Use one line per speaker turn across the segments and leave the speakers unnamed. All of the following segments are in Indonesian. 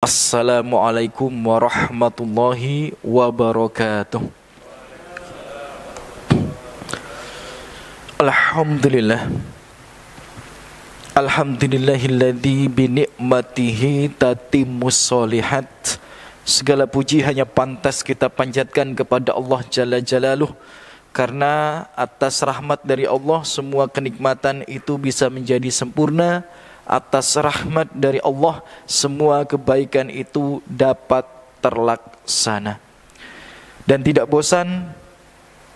Assalamualaikum warahmatullahi wabarakatuh. Alhamdulillah. Alhamdulillahilladzi binikmatihi tatimmus sholihat. Segala puji hanya pantas kita panjatkan kepada Allah Jalla Jalaluh, karena atas rahmat dari Allah semua kenikmatan itu bisa menjadi sempurna. Atas rahmat dari Allah semua kebaikan itu dapat terlaksana. Dan tidak bosan,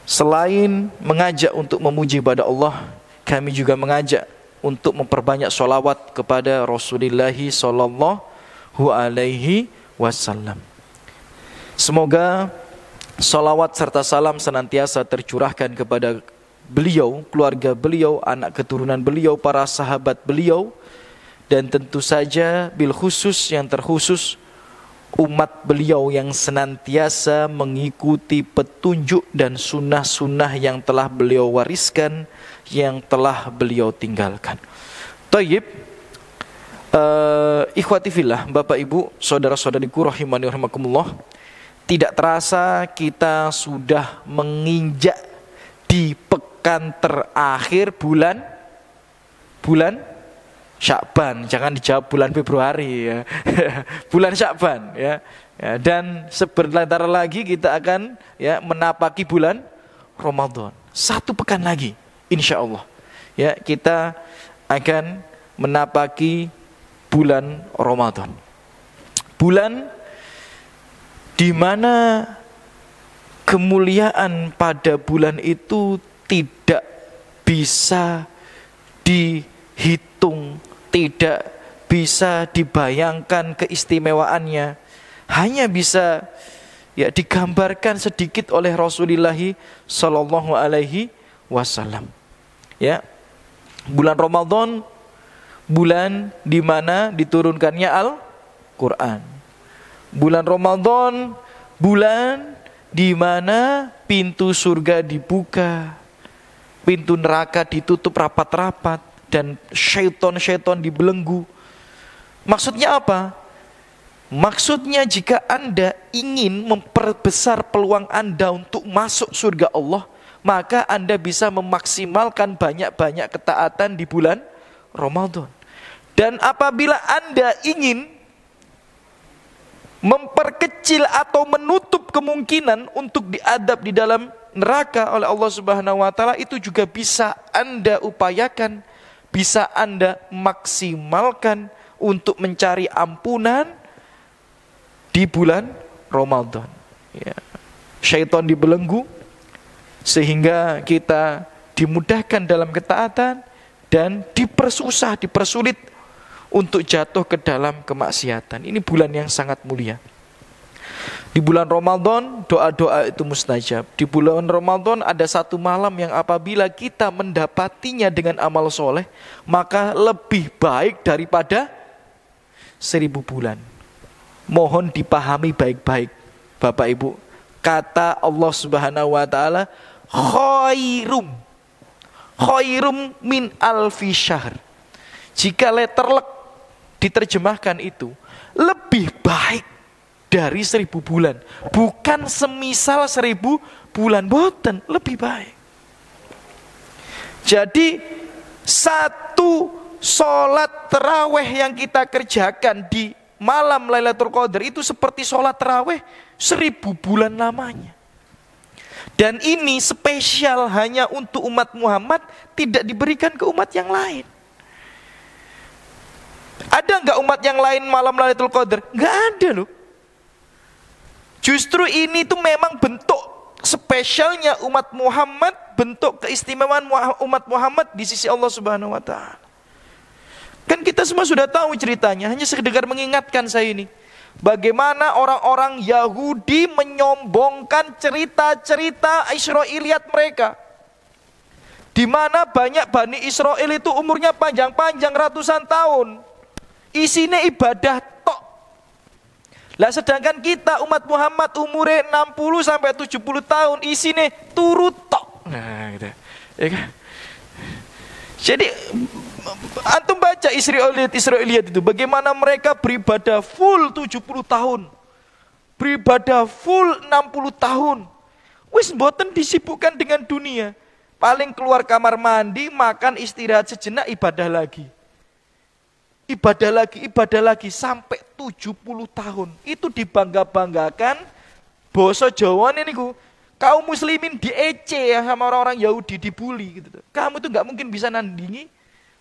selain mengajak untuk memuji pada Allah, kami juga mengajak untuk memperbanyak sholawat kepada Rasulullah sallallahu alaihi wasallam. Semoga sholawat serta salam senantiasa tercurahkan kepada beliau, keluarga beliau, anak keturunan beliau, para sahabat beliau, dan tentu saja bil khusus yang terkhusus umat beliau yang senantiasa mengikuti petunjuk dan sunnah-sunnah yang telah beliau wariskan, yang telah beliau tinggalkan. Thayyib, ikhwati fillah, Bapak Ibu, saudara-saudariku rahimani rahimakumullah, tidak terasa kita sudah menginjak di pekan terakhir bulan Sya'ban. Jangan dijawab bulan Februari ya. Bulan Sya'ban ya. Dan sebentar lagi kita akan menapaki bulan Ramadan. 1 pekan lagi insyaallah. Ya, kita akan menapaki bulan Ramadan. Bulan di mana kemuliaan pada bulan itu tidak bisa dihitung, tidak bisa dibayangkan keistimewaannya. Hanya bisa digambarkan sedikit oleh Rasulullah sallallahu alaihi wasallam. Ya. Bulan Ramadan, bulan di mana diturunkannya Al-Qur'an. Bulan Ramadan, bulan di mana pintu surga dibuka, pintu neraka ditutup rapat-rapat, dan syaitan dibelenggu. Maksudnya apa? Maksudnya jika Anda ingin memperbesar peluang Anda untuk masuk surga Allah, maka Anda bisa memaksimalkan banyak-banyak ketaatan di bulan Ramadan. Dan apabila Anda ingin memperkecil atau menutup kemungkinan untuk diadab di dalam neraka oleh Allah Subhanahu wa taala, itu juga bisa Anda upayakan, bisa Anda maksimalkan untuk mencari ampunan di bulan Ramadan. Ya. Syaitan dibelenggu sehingga kita dimudahkan dalam ketaatan dan dipersusah, dipersulit untuk jatuh ke dalam kemaksiatan. Ini bulan yang sangat mulia. Di bulan Ramadan doa-doa itu mustajab. Di bulan Ramadan ada 1 malam yang apabila kita mendapatinya dengan amal soleh, maka lebih baik daripada 1000 bulan. Mohon dipahami baik-baik Bapak Ibu. Kata Allah Subhanahu wa taala, khairum min alfi syahr. Jika letterlek diterjemahkan itu, lebih baik dari 1000 bulan. Bukan semisal 1000 bulan, boten, lebih baik. Jadi 1 sholat tarawih yang kita kerjakan di malam Lailatul Qadar itu seperti sholat tarawih 1000 bulan lamanya. Dan ini spesial hanya untuk umat Muhammad, tidak diberikan ke umat yang lain. Ada enggak umat yang lain malam Lailatul Qadar? Enggak ada loh. Justru ini tuh memang bentuk spesialnya umat Muhammad, bentuk keistimewaan umat Muhammad di sisi Allah Subhanahu wa taala. Kan kita semua sudah tahu ceritanya, hanya sekedar mengingatkan saya ini. Bagaimana orang-orang Yahudi menyombongkan cerita-cerita Israiliyat mereka. Di mana banyak Bani Israel itu umurnya panjang-panjang ratusan tahun. Isinya ibadah tok. Lah sedangkan kita umat Muhammad umurnya 60 sampai 70 tahun, isinya turut tok. Nah, gitu. Ya kan? Jadi Antum baca Israiliyat itu, bagaimana mereka beribadah full 70 tahun. Beribadah full 60 tahun. Wis mboten disibukkan dengan dunia. Paling keluar kamar mandi, makan, istirahat sejenak, ibadah lagi. Ibadah lagi sampai 70 tahun. Itu dibangga-banggakan basa Jawa niku. Kaum muslimin diece ya sama orang-orang Yahudi, dibully gitu. Kamu tuh nggak mungkin bisa nandingi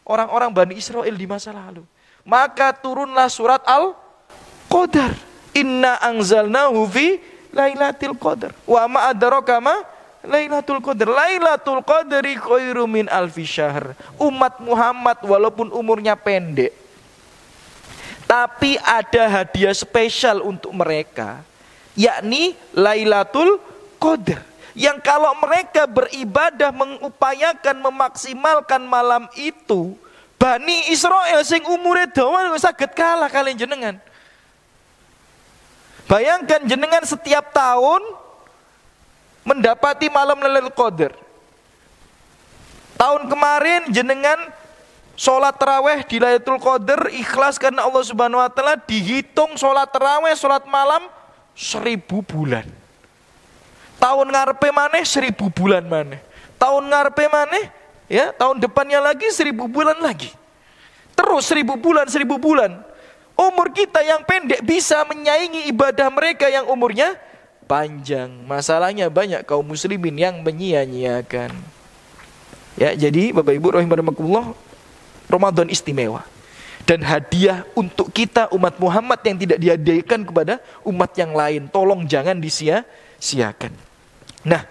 orang-orang Bani Israel di masa lalu. Maka turunlah surat Al-Qadar. Inna anzalnahu fi Lailatul Qadar. Wa ma adraka ma Lailatul Qadar. Lailatul Qadri khairum min alfi syahr. Umat Muhammad walaupun umurnya pendek, tapi ada hadiah spesial untuk mereka, yakni Lailatul Qadar. Yang kalau mereka beribadah, mengupayakan, memaksimalkan malam itu, Bani Israel sing umure dawa saged kalah kalian jenengan. Bayangkan jenengan setiap tahun mendapati malam Lailatul Qadar. Tahun kemarin jenengan sholat taraweh di Lailatul Qadar ikhlas karena Allah Subhanahu wa taala, dihitung sholat taraweh, sholat malam 1000 bulan. Tahun ngarepe maneh 1000 bulan maneh. Tahun ngarepe maneh ya, tahun depannya lagi 1000 bulan lagi. Terus 1000 bulan, 1000 bulan. Umur kita yang pendek bisa menyaingi ibadah mereka yang umurnya panjang. Masalahnya banyak kaum muslimin yang menyia-nyiakan. Ya, jadi Bapak Ibu rahimakumullah, Ramadan istimewa. Dan hadiah untuk kita umat Muhammad yang tidak dihadiahkan kepada umat yang lain. Tolong jangan disia-siakan. Nah,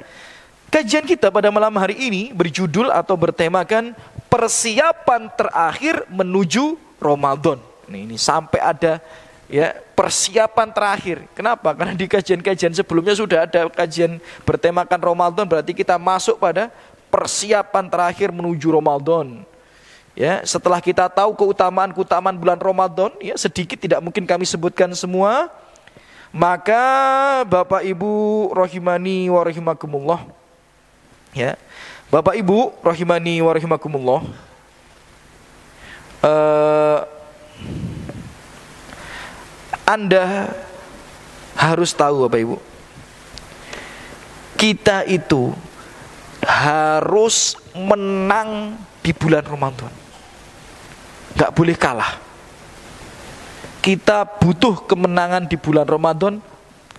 kajian kita pada malam hari ini berjudul atau bertemakan persiapan terakhir menuju Ramadan. Ini sampai ada ya persiapan terakhir. Kenapa? Karena di kajian-kajian sebelumnya sudah ada kajian bertemakan Ramadan, berarti kita masuk pada persiapan terakhir menuju Ramadan. Ya, setelah kita tahu keutamaan bulan Ramadan, ya sedikit tidak mungkin kami sebutkan semua. Maka Bapak Ibu rahimani wa rahimakumullah. Ya. Bapak Ibu rahimani wa rahimakumullah. Anda harus tahu Bapak Ibu, kita itu harus menang di bulan Ramadan. Gak boleh kalah. Kita butuh kemenangan di bulan Ramadan,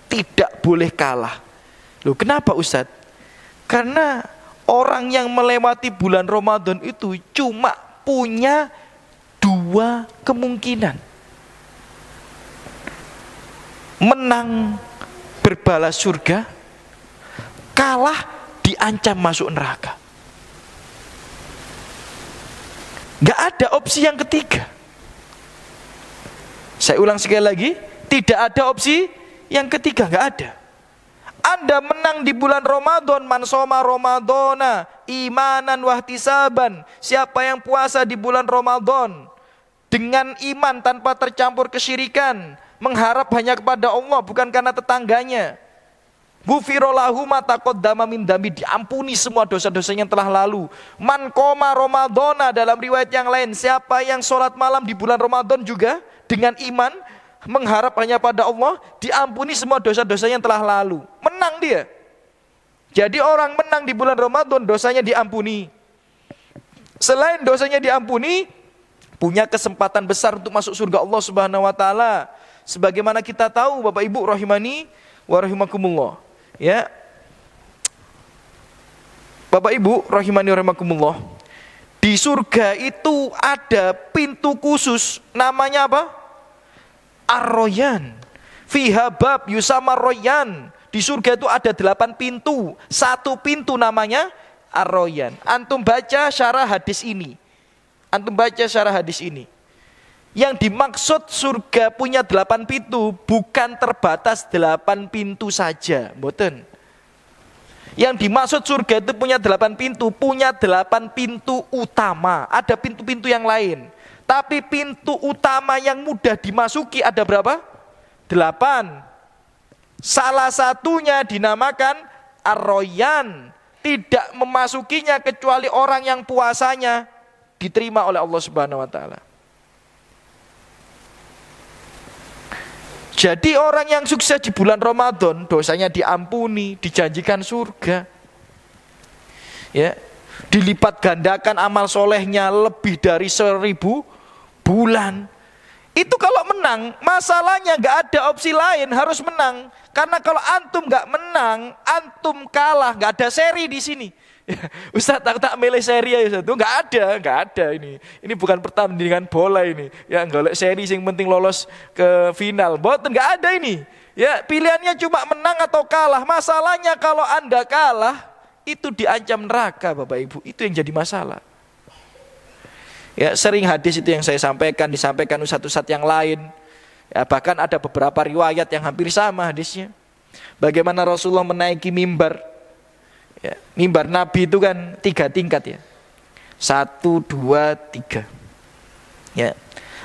tidak boleh kalah. Loh, kenapa Ustadz? Karena orang yang melewati bulan Ramadan itu cuma punya 2 kemungkinan. Menang berbalas surga, kalah diancam masuk neraka. Gak ada opsi yang ketiga. Saya ulang sekali lagi, tidak ada opsi yang ketiga, gak ada. Anda menang di bulan Ramadan, man shoma Ramadana imanan wahtisaban. Siapa yang puasa di bulan Ramadan dengan iman tanpa tercampur kesyirikan, mengharap hanya kepada Allah bukan karena tetangganya, ghufira lahu ma taqaddama min dzambi, diampuni semua dosa-dosanya yang telah lalu. Man qoma Ramadana, dalam riwayat yang lain, siapa yang sholat malam di bulan Ramadan juga dengan iman, mengharap hanya pada Allah, diampuni semua dosa-dosanya yang telah lalu. Menang dia. Jadi orang menang di bulan Ramadan, dosanya diampuni. Selain dosanya diampuni, punya kesempatan besar untuk masuk surga Allah Subhanahu wa taala. Sebagaimana kita tahu Bapak Ibu rahimani wa rahimakumullah. Ya. Bapak Ibu rahimani wa rahimakumullah. Di surga itu ada pintu khusus, namanya apa? Ar-Royan. Fiha bab yusama Royan. Di surga itu ada 8 pintu. 1 pintu namanya Ar-Royan. Antum baca syarah hadis ini. Yang dimaksud surga punya 8 pintu bukan terbatas 8 pintu saja, mboten. Yang dimaksud surga itu punya 8 pintu, punya 8 pintu utama. Ada pintu-pintu yang lain. Tapi pintu utama yang mudah dimasuki ada berapa? 8. Salah satunya dinamakan Ar-Royan. Tidak memasukinya kecuali orang yang puasanya diterima oleh Allah Subhanahu wa taala. Jadi orang yang sukses di bulan Ramadan, dosanya diampuni, dijanjikan surga. Ya, dilipat gandakan amal solehnya lebih dari 1000 bulan. Itu kalau menang, masalahnya nggak ada opsi lain, harus menang. Karena kalau antum nggak menang, antum kalah, nggak ada seri di sini. Ustaz, aku tak milih seri ya Ustaz. Nggak ada ini. Ini bukan pertandingan bola ini. Ya nggak seri, yang penting lolos ke final. Boten nggak ada ini. Ya pilihannya cuma menang atau kalah. Masalahnya kalau Anda kalah, itu diancam neraka Bapak Ibu. Itu yang jadi masalah. Ya, sering hadis itu yang saya sampaikan, disampaikan ustaz-ustaz yang lain. Ya, bahkan ada beberapa riwayat yang hampir sama hadisnya. Bagaimana Rasulullah menaiki mimbar. Ya, mimbar Nabi itu kan 3 tingkat ya. 1, 2, 3. Ya.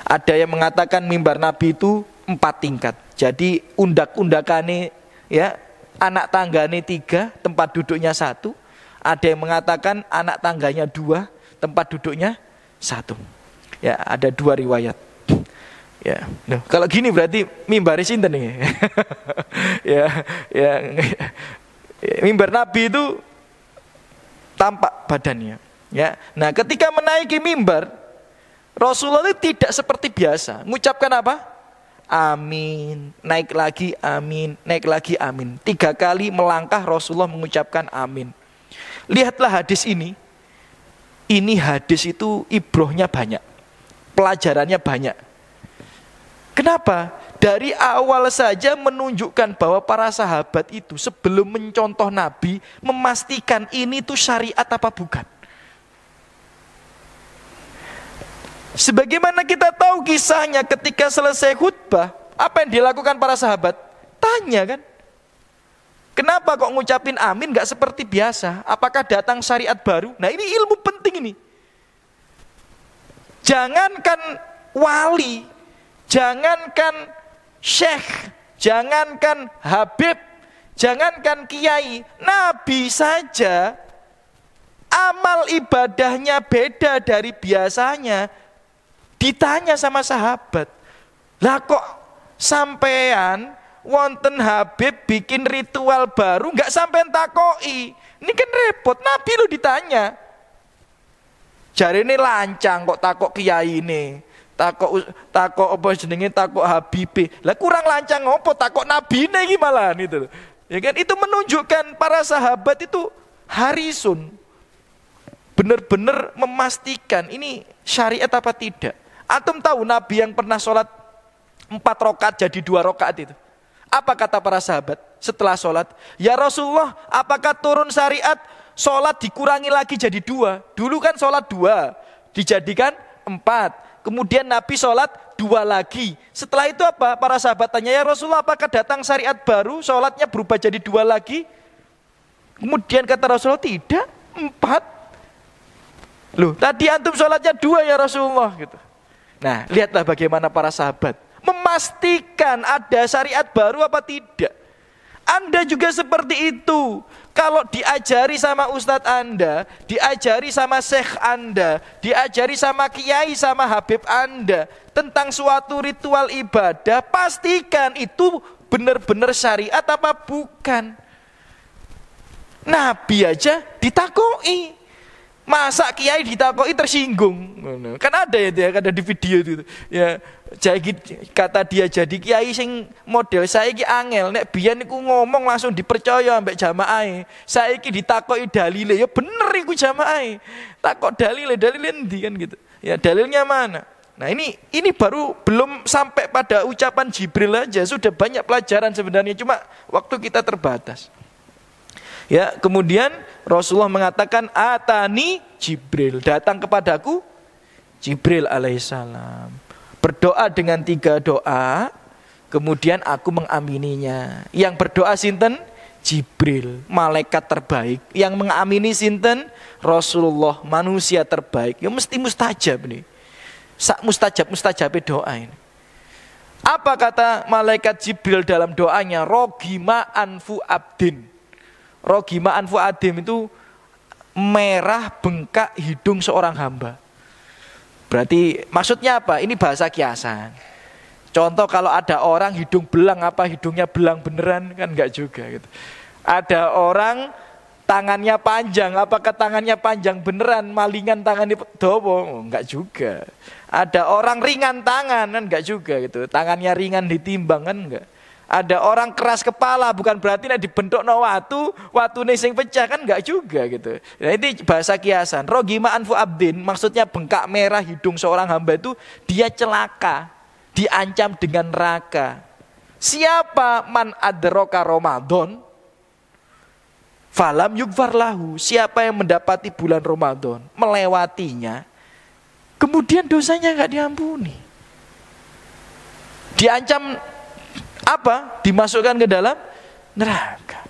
Ada yang mengatakan mimbar Nabi itu 4 tingkat. Jadi undak-undakane ya, anak tanggane 3, tempat duduknya 1. Ada yang mengatakan anak tangganya 2, tempat duduknya 1. Ya, ada 2 riwayat. Ya, nah, kalau gini berarti mimbar sinten nih. ya, mimbar Nabi itu tampak badannya. Ya, nah ketika menaiki mimbar, Rasulullah itu tidak seperti biasa. Mengucapkan apa? Amin. Naik lagi amin. Naik lagi amin. 3 kali melangkah Rasulullah mengucapkan amin. Lihatlah hadis ini. Ini hadis itu ibrohnya banyak, pelajarannya banyak. Kenapa? Dari awal saja menunjukkan bahwa para sahabat itu sebelum mencontoh Nabi, memastikan ini tuh syariat apa bukan. Sebagaimana kita tahu kisahnya ketika selesai khutbah, apa yang dilakukan para sahabat? Tanya kan? Kenapa kok ngucapin amin gak seperti biasa? Apakah datang syariat baru? Nah ini ilmu penting ini. Jangankan wali, jangankan syekh, jangankan habib, jangankan kiai, Nabi saja amal ibadahnya beda dari biasanya. Ditanya sama sahabat, lah kok sampean wonten Habib bikin ritual baru nggak sampai takoi, ini kan repot. Nabi lu ditanya, jari ini lancang kok takok kiai ini, takok apa jenenge, takok Habib, lah kurang lancang ngopo takok Nabi ini gimana itu, ya kan? Itu menunjukkan para sahabat itu harisun, benar-benar memastikan ini syariat apa tidak. Antum tahu Nabi yang pernah sholat 4 rakaat jadi 2 rakaat itu? Apa kata para sahabat setelah sholat? Ya Rasulullah, apakah turun syariat sholat dikurangi lagi jadi 2? Dulu kan sholat 2, dijadikan 4. Kemudian Nabi sholat 2 lagi. Setelah itu apa? Para sahabat tanya, ya Rasulullah, apakah datang syariat baru, sholatnya berubah jadi 2 lagi? Kemudian kata Rasulullah, tidak, 4. Loh, tadi antum sholatnya 2 ya Rasulullah gitu. Nah, lihatlah bagaimana para sahabat memastikan ada syariat baru apa tidak. Anda juga seperti itu. Kalau diajari sama ustadz Anda, diajari sama syekh Anda, diajari sama kiai, sama habib Anda tentang suatu ritual ibadah, pastikan itu benar-benar syariat apa bukan. Nabi aja ditakoi. Masa kiai ditakoi tersinggung? Kan ada ya, ada di video itu. Ya, jadi kata dia, jadi kiai sing model saiki angel, nek biyen niku ngomong langsung dipercaya ambek jamaah. Saiki ditakoi dalile, ya bener iku jamaah. Takok dalile endi kan gitu. Ya dalilnya mana? Nah ini baru belum sampai pada ucapan Jibril aja, sudah banyak pelajaran sebenarnya, cuma waktu kita terbatas. Ya, kemudian Rasulullah mengatakan atani Jibril, datang kepadaku Jibril alaihissalam. Berdoa dengan 3 doa, kemudian aku mengamininya. Yang berdoa sinten? Jibril, malaikat terbaik. Yang mengamini sinten? Rasulullah, manusia terbaik. Ya mesti mustajab nih. Sak mustajab doa ini. Apa kata malaikat Jibril dalam doanya? Rogima anfu abdin. Rogima anfu adim itu merah bengkak hidung seorang hamba. Berarti maksudnya apa? Ini bahasa kiasan. Contoh kalau ada orang hidung belang, apa hidungnya belang beneran? Kan enggak juga gitu. Ada orang tangannya panjang, apakah tangannya panjang beneran? Malingan tangannya dobo? Enggak juga. Ada orang ringan tangan, kan enggak juga gitu. Tangannya ringan ditimbang, kan enggak. Ada orang keras kepala, bukan berarti nek dibentuk no watu sing pecah, kan enggak juga gitu. Nah, ini bahasa kiasan. Rogima anfu abdin, maksudnya bengkak merah hidung seorang hamba itu dia celaka, diancam dengan neraka. Siapa man adroka Ramadan falam yugfar lahu, siapa yang mendapati bulan Ramadan, melewatinya, kemudian dosanya enggak diampuni. Diancam apa? Dimasukkan ke dalam neraka.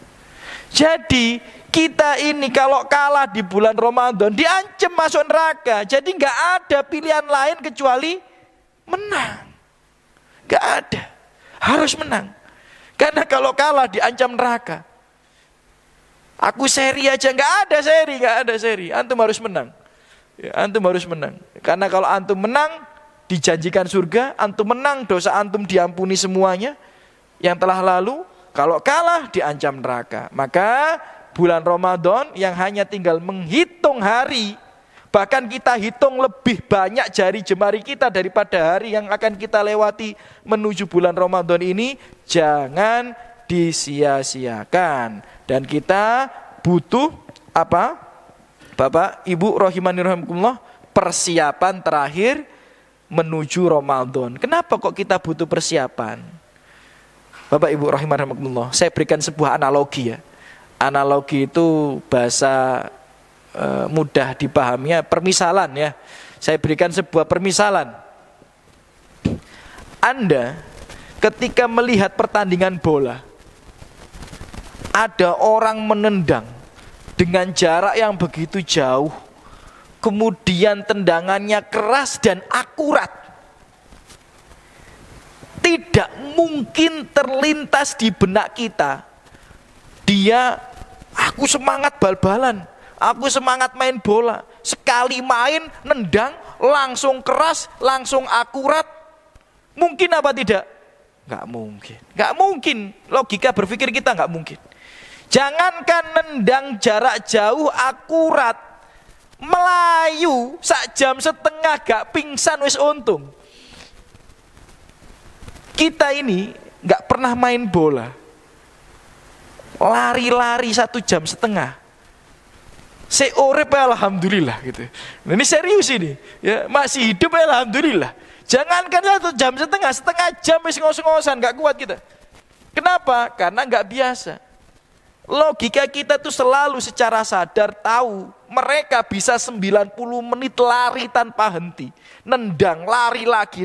Jadi kita ini kalau kalah di bulan Ramadan diancam masuk neraka. Jadi nggak ada pilihan lain kecuali menang. Nggak ada, harus menang. Karena kalau kalah diancam neraka. Aku seri aja nggak ada seri. Antum harus menang. Ya, antum harus menang. Karena kalau antum menang dijanjikan surga, antum menang dosa antum diampuni semuanya yang telah lalu. Kalau kalah diancam neraka. Maka bulan Ramadan yang hanya tinggal menghitung hari, bahkan kita hitung lebih banyak jari jemari kita daripada hari yang akan kita lewati menuju bulan Ramadan ini, jangan disia-siakan. Dan kita butuh apa? Bapak, Ibu rahimani rahimakumullah, persiapan terakhir menuju Ramadan. Kenapa kok kita butuh persiapan? Bapak Ibu rahimakumullah, saya berikan sebuah analogi ya. Analogi itu bahasa mudah dipahaminya, permisalan ya. Saya berikan sebuah permisalan. Anda ketika melihat pertandingan bola, ada orang menendang dengan jarak yang begitu jauh, kemudian tendangannya keras dan akurat. Tidak mungkin terlintas di benak kita, aku semangat bal-balan, aku semangat main bola, sekali main nendang langsung keras, langsung akurat. Mungkin apa tidak? Nggak mungkin. Nggak mungkin. Logika berpikir kita nggak mungkin. Jangankan nendang jarak jauh akurat, melayu sak jam setengah gak pingsan wis untung. Kita ini nggak pernah main bola, lari-lari 1 jam setengah, seorep alhamdulillah gitu. Nah, ini serius ini, ya masih hidup alhamdulillah. Jangankan 1 jam setengah, setengah jam wis ngos-ngosan, nggak kuat kita. Kenapa? Karena nggak biasa. Logika kita tuh selalu secara sadar tahu mereka bisa 90 menit lari tanpa henti, nendang lari lagi,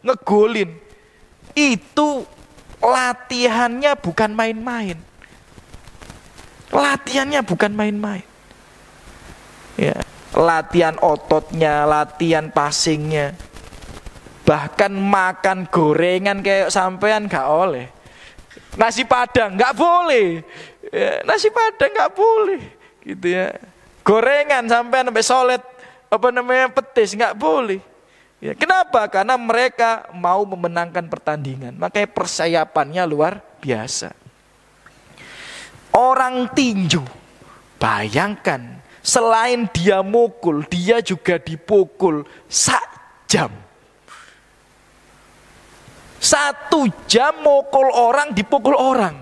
ngegolin. Itu latihannya bukan main-main. Ya, latihan ototnya, latihan passingnya. Bahkan makan gorengan kayak sampean gak oleh. Nasi padang nggak boleh, ya, nasi padang nggak boleh, gitu ya. Gorengan sampai solet, petis nggak boleh. Ya, kenapa? Karena mereka mau memenangkan pertandingan, makanya persiapannya luar biasa. Orang tinju, bayangkan, selain dia mukul, dia juga dipukul 1 jam. 1 jam mukul orang, dipukul orang.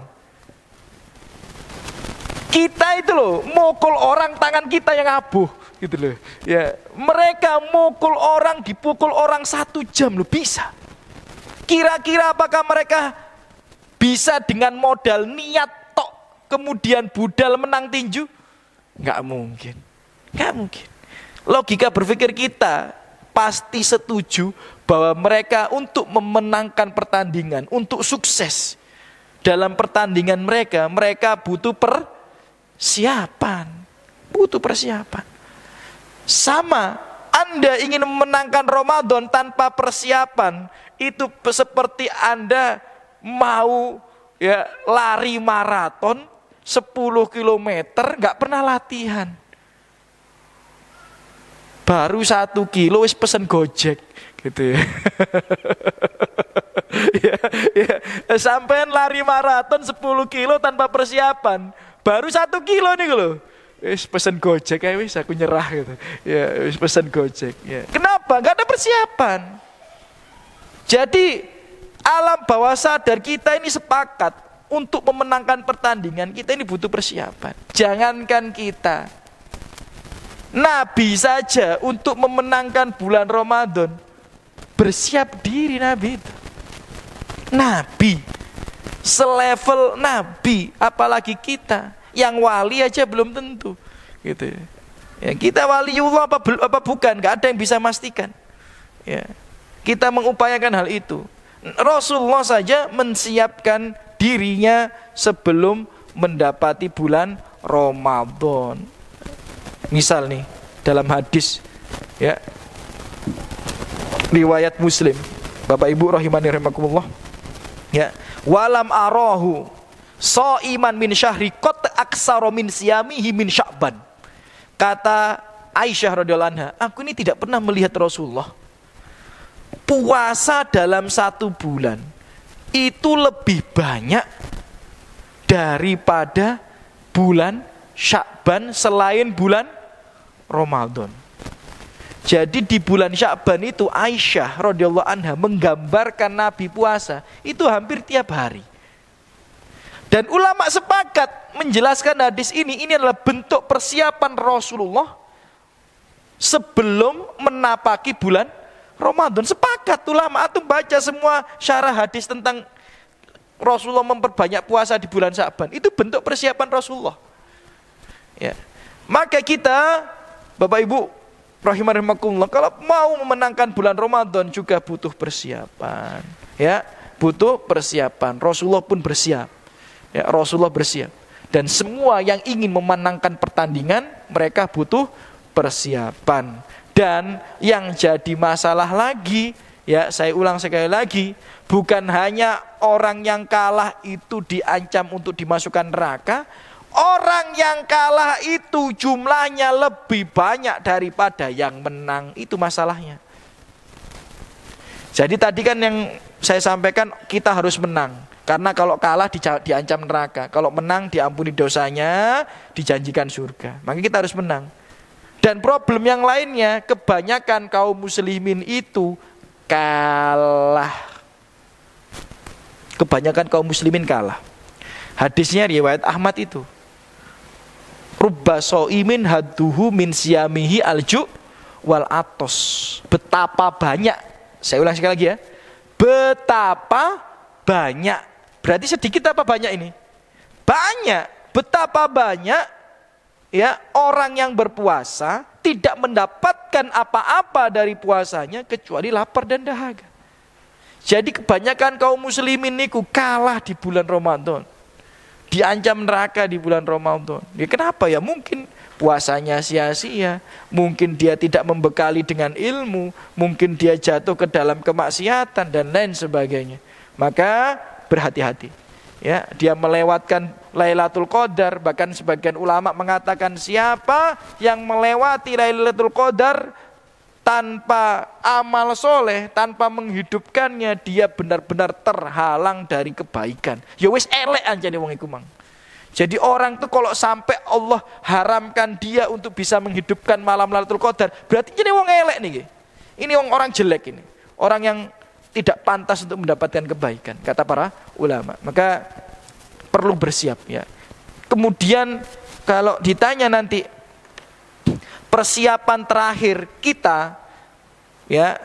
Kita itu loh, mukul orang tangan kita yang abuh, gitu loh. Ya, mereka mukul orang, dipukul orang 1 jam loh, bisa. Kira-kira apakah mereka bisa dengan modal niat tok, kemudian budal menang tinju? Nggak mungkin. Logika berpikir kita pasti setuju bahwa mereka untuk memenangkan pertandingan, untuk sukses dalam pertandingan mereka butuh persiapan. Sama, Anda ingin memenangkan Ramadan tanpa persiapan, itu seperti Anda mau ya lari maraton 10 km, nggak pernah latihan. baru 1 kilo wis pesen Gojek gitu ya. ya, sampean lari maraton 10 kilo tanpa persiapan, baru 1 kilo nih loh. Wis pesen Gojek aja wis aku nyerah gitu. Ya, wis pesen Gojek. Ya. Kenapa? Gak ada persiapan. Jadi alam bawah sadar kita ini sepakat untuk memenangkan pertandingan, kita ini butuh persiapan. Jangankan kita, Nabi saja untuk memenangkan bulan Ramadan bersiap diri Nabi itu. Nabi, selevel Nabi, apalagi kita yang wali aja belum tentu, gitu. Ya, kita waliullah apa bukan? Gak ada yang bisa memastikan. Ya, kita mengupayakan hal itu. Rasulullah saja mensiapkan dirinya sebelum mendapati bulan Ramadan. Misal nih dalam hadis ya riwayat Muslim, Bapak Ibu rahimani rahimakumullah, ya, walam arahu shaiman min syahri qat aksara min siyamihi min Sya'ban. Kata Aisyah radhiyallahu anha, aku ini tidak pernah melihat Rasulullah puasa dalam 1 bulan itu lebih banyak daripada bulan Sya'ban selain bulan Ramadan. Jadi di bulan Sya'ban itu Aisyah radhiyallahu anha menggambarkan Nabi puasa itu hampir tiap hari. Dan ulama sepakat menjelaskan hadis ini adalah bentuk persiapan Rasulullah sebelum menapaki bulan Ramadan. Sepakat ulama, antum baca semua syarah hadis tentang Rasulullah memperbanyak puasa di bulan Sya'ban, itu bentuk persiapan Rasulullah. Ya. Maka kita, Bapak Ibu rahimakumullah, kalau mau memenangkan bulan Ramadan juga butuh persiapan. Ya, butuh persiapan. Rasulullah pun bersiap. Ya, Rasulullah bersiap. Dan semua yang ingin memenangkan pertandingan, mereka butuh persiapan. Dan yang jadi masalah lagi, ya saya ulang sekali lagi, bukan hanya orang yang kalah itu diancam untuk dimasukkan neraka, orang yang kalah itu jumlahnya lebih banyak daripada yang menang, itu masalahnya. Jadi tadi kan yang saya sampaikan, kita harus menang. Karena kalau kalah diancam neraka, kalau menang diampuni dosanya, dijanjikan surga. Maka kita harus menang. Dan problem yang lainnya, kebanyakan kaum muslimin itu kalah. Kebanyakan kaum muslimin kalah. Hadisnya riwayat Ahmad itu. Rubba so'imin hadduhu min siyamihi alju wal atos. Betapa banyak, saya ulang sekali lagi ya. Betapa banyak. Berarti sedikit apa banyak ini? Banyak. Betapa banyak ya orang yang berpuasa tidak mendapatkan apa-apa dari puasanya kecuali lapar dan dahaga. Jadi kebanyakan kaum muslimin niku kalah di bulan Ramadan, diancam neraka di bulan Ramadan. Ya kenapa ya? Mungkin puasanya sia-sia, mungkin dia tidak membekali dengan ilmu, mungkin dia jatuh ke dalam kemaksiatan dan lain sebagainya. Maka berhati-hati. Ya, dia melewatkan Lailatul Qadar, bahkan sebagian ulama mengatakan siapa yang melewati Lailatul Qadar tanpa amal soleh, tanpa menghidupkannya, dia benar-benar terhalang dari kebaikan. Ya wis elek anjane wong iku mang. Jadi orang tuh kalau sampai Allah haramkan dia untuk bisa menghidupkan malam Lailatul Qadar, berarti jadi wong elek nih. Ini orang jelek ini, orang yang tidak pantas untuk mendapatkan kebaikan, kata para ulama. Maka perlu bersiap ya. Kemudian kalau ditanya nanti persiapan terakhir kita ya,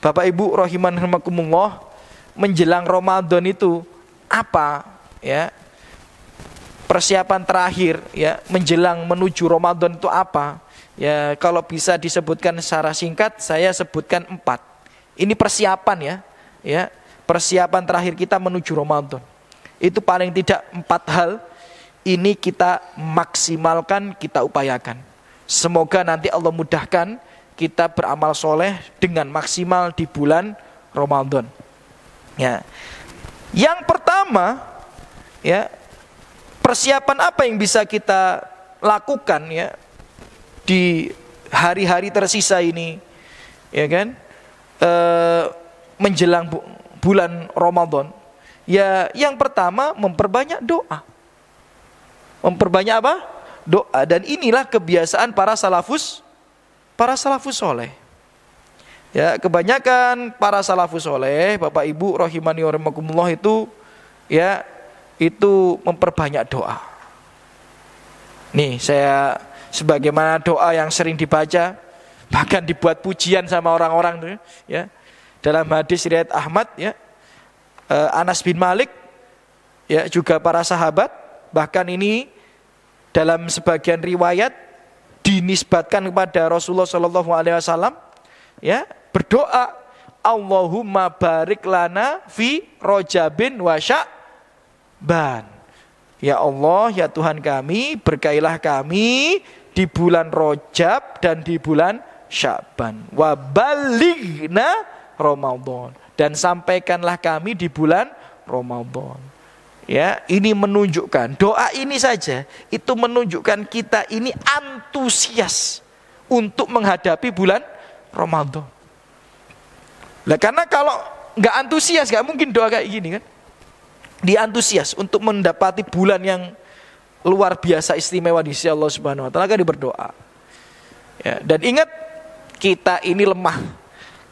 Bapak Ibu rahimakumullah, menjelang Ramadan itu apa ya? Persiapan terakhir ya menjelang menuju Ramadan itu apa? Ya kalau bisa disebutkan secara singkat, saya sebutkan 4. Ini persiapan ya, persiapan terakhir kita menuju Ramadan. Itu paling tidak 4 hal ini kita maksimalkan, kita upayakan. Semoga nanti Allah mudahkan kita beramal soleh dengan maksimal di bulan Ramadan. Ya, yang pertama ya, persiapan apa yang bisa kita lakukan ya di hari-hari tersisa ini, ya kan, menjelang bulan Ramadan, ya yang pertama memperbanyak doa. Memperbanyak apa? Doa. Dan inilah kebiasaan para salafus soleh. Ya, kebanyakan para salafus soleh, Bapak Ibu rahimani wa rahimakumullah, itu ya, itu memperbanyak doa. Nih, saya sebagaimana doa yang sering dibaca, bahkan dibuat pujian sama orang-orang tuh, ya. Dalam hadis riwayat Ahmad, ya, Anas bin Malik, ya, juga para sahabat, bahkan ini dalam sebagian riwayat dinisbatkan kepada Rasulullah Shallallahu Alaihi Wasallam, ya, berdoa, Allahumma barik lana fi Rajabin wa Sya'ban. Ya Allah, ya Tuhan kami, berkailah kami di bulan Rajab dan di bulan Sya'ban. Wa balighna Ramadan, dan sampaikanlah kami di bulan Ramadan. Ya, ini menunjukkan, doa ini saja itu menunjukkan kita ini antusias untuk menghadapi bulan Ramadan. Lah, karena kalau nggak antusias, nggak mungkin doa kayak gini kan. Dia antusias untuk mendapati bulan yang luar biasa istimewa di sisi Allah Subhanahu wa taala, kan dia berdoa. Ya, dan ingat, kita ini lemah.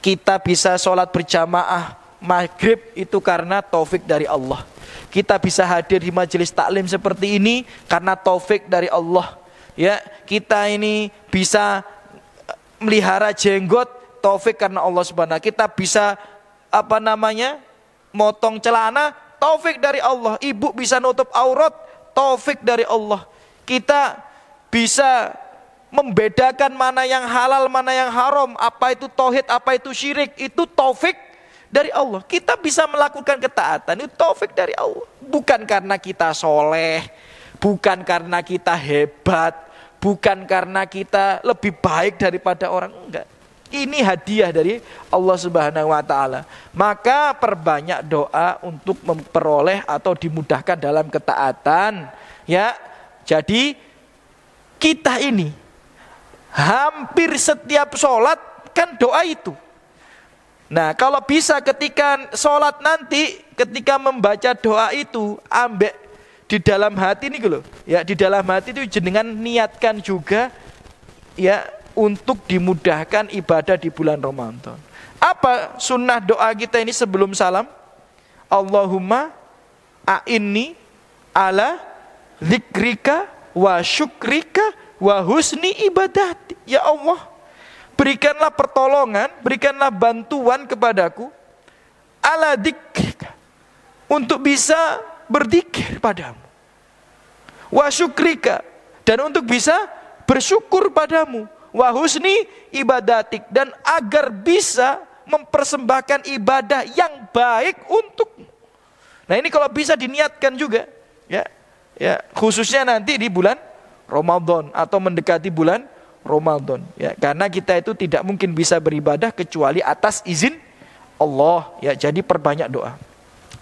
Kita bisa sholat berjamaah maghrib itu karena taufik dari Allah. Kita bisa hadir di majelis taklim seperti ini karena taufik dari Allah. Ya, kita ini bisa melihara jenggot, taufik karena Allah Subhanahu. Kita bisa motong celana, taufik dari Allah. Ibu bisa nutup aurat, taufik dari Allah. Kita bisa membedakan mana yang halal, mana yang haram, apa itu tauhid, apa itu syirik, itu taufik dari Allah. Kita bisa melakukan ketaatan, itu taufik dari Allah. Bukan karena kita soleh, bukan karena kita hebat, bukan karena kita lebih baik daripada orang, enggak. Ini hadiah dari Allah Subhanahu wa taala. Maka perbanyak doa untuk memperoleh atau dimudahkan dalam ketaatan, ya. Jadi kita ini hampir setiap sholat kan doa itu. Nah, kalau bisa ketika sholat nanti, ketika membaca doa itu, ambek di dalam hati nih loh, ya, di dalam hati itu jenengan niatkan juga, ya, untuk dimudahkan ibadah di bulan Ramadan. Apa sunnah doa kita ini sebelum salam? Allahumma a'inni ala dzikrika wa syukrika wa husni ibadati. Ya Allah, berikanlah pertolongan, berikanlah bantuan kepadaku ala dzikrika, untuk bisa berzikir padamu, wa syukrika, dan untuk bisa bersyukur padamu, wa husni ibadatik, dan agar bisa mempersembahkan ibadah yang baik untukmu. Nah, ini kalau bisa diniatkan juga, ya, ya, khususnya nanti di bulan Ramadan atau mendekati bulan Ramadan, ya, karena kita itu tidak mungkin bisa beribadah kecuali atas izin Allah, ya. Jadi perbanyak doa,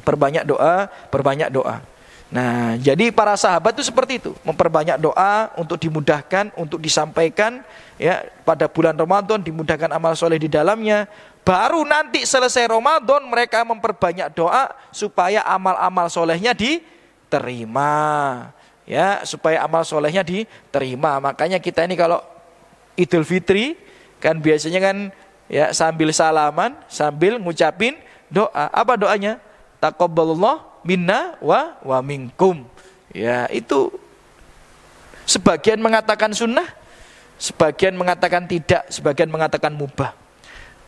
perbanyak doa, perbanyak doa. Nah, jadi para sahabat itu seperti itu, memperbanyak doa untuk dimudahkan, untuk disampaikan, ya, pada bulan Ramadan, dimudahkan amal soleh di dalamnya. Baru nanti selesai Ramadan mereka memperbanyak doa supaya amal-amal solehnya diterima, ya, supaya amal solehnya diterima. Makanya kita ini kalau Idul Fitri kan biasanya kan, ya, sambil salaman, sambil ngucapin doa. Apa doanya? Taqabbalallah minna wa minkum. Ya, itu sebagian mengatakan sunnah, sebagian mengatakan tidak, sebagian mengatakan mubah.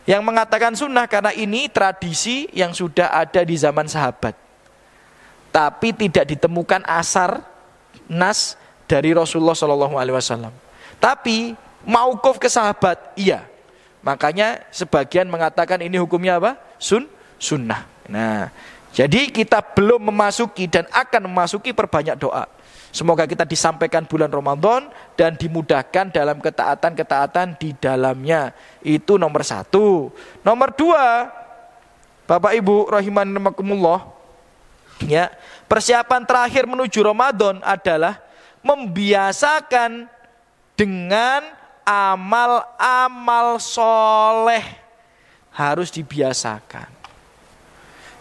Yang mengatakan sunnah karena ini tradisi yang sudah ada di zaman sahabat, tapi tidak ditemukan asar nas dari Rasulullah SAW. Tapi mauquf ke sahabat, iya. Makanya sebagian mengatakan ini hukumnya apa? Sunnah. Nah, jadi kita belum memasuki dan akan memasuki perbanyak doa. Semoga kita disampaikan bulan Ramadan dan dimudahkan dalam ketaatan-ketaatan di dalamnya. Itu nomor 1. Nomor 2, Bapak Ibu rahimani rahimakumullah, ya, persiapan terakhir menuju Ramadan adalah membiasakan dengan amal-amal soleh harus dibiasakan.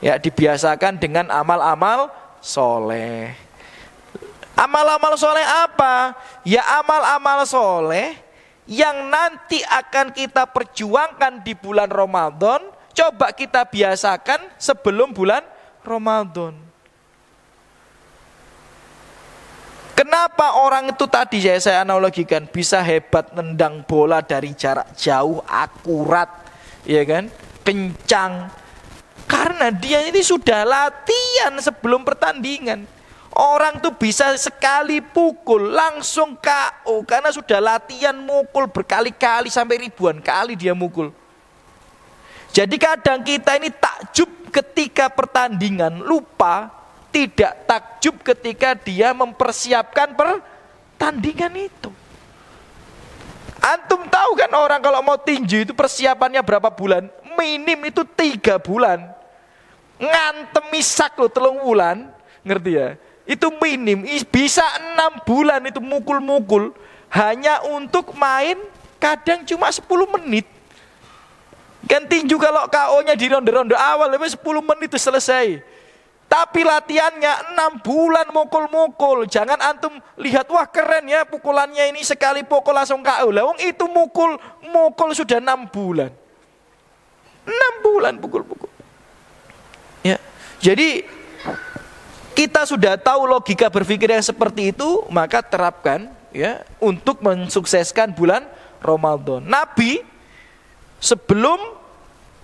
Ya, dibiasakan dengan amal-amal soleh. Amal-amal soleh apa? Ya amal-amal soleh yang nanti akan kita perjuangkan di bulan Ramadan. Coba kita biasakan sebelum bulan Ramadan. Kenapa orang itu tadi saya analogikan bisa hebat nendang bola dari jarak jauh, akurat, ya kan, kencang? Karena dia ini sudah latihan sebelum pertandingan. Orang tuh bisa sekali pukul langsung KO karena sudah latihan mukul berkali-kali sampai ribuan kali dia mukul. Jadi kadang kita ini takjub ketika pertandingan, lupa tidak takjub ketika dia mempersiapkan pertandingan itu. Antum tahu kan orang kalau mau tinju itu persiapannya berapa bulan? Minim itu 3 bulan. Ngantem misak loh 3 bulan, ngerti ya? Itu minim, bisa 6 bulan itu mukul-mukul hanya untuk main kadang cuma 10 menit. Kan tinju kalau KO-nya di ronde-ronde awal 10 menit itu selesai. Tapi latihannya 6 bulan mukul-mukul. Jangan antum lihat wah keren ya pukulannya ini sekali pukul langsung KO. Lah wong itu mukul sudah 6 bulan. 6 bulan pukul-pukul. Ya. Jadi kita sudah tahu logika berpikir yang seperti itu, maka terapkan ya untuk mensukseskan bulan Ramadan. Nabi sebelum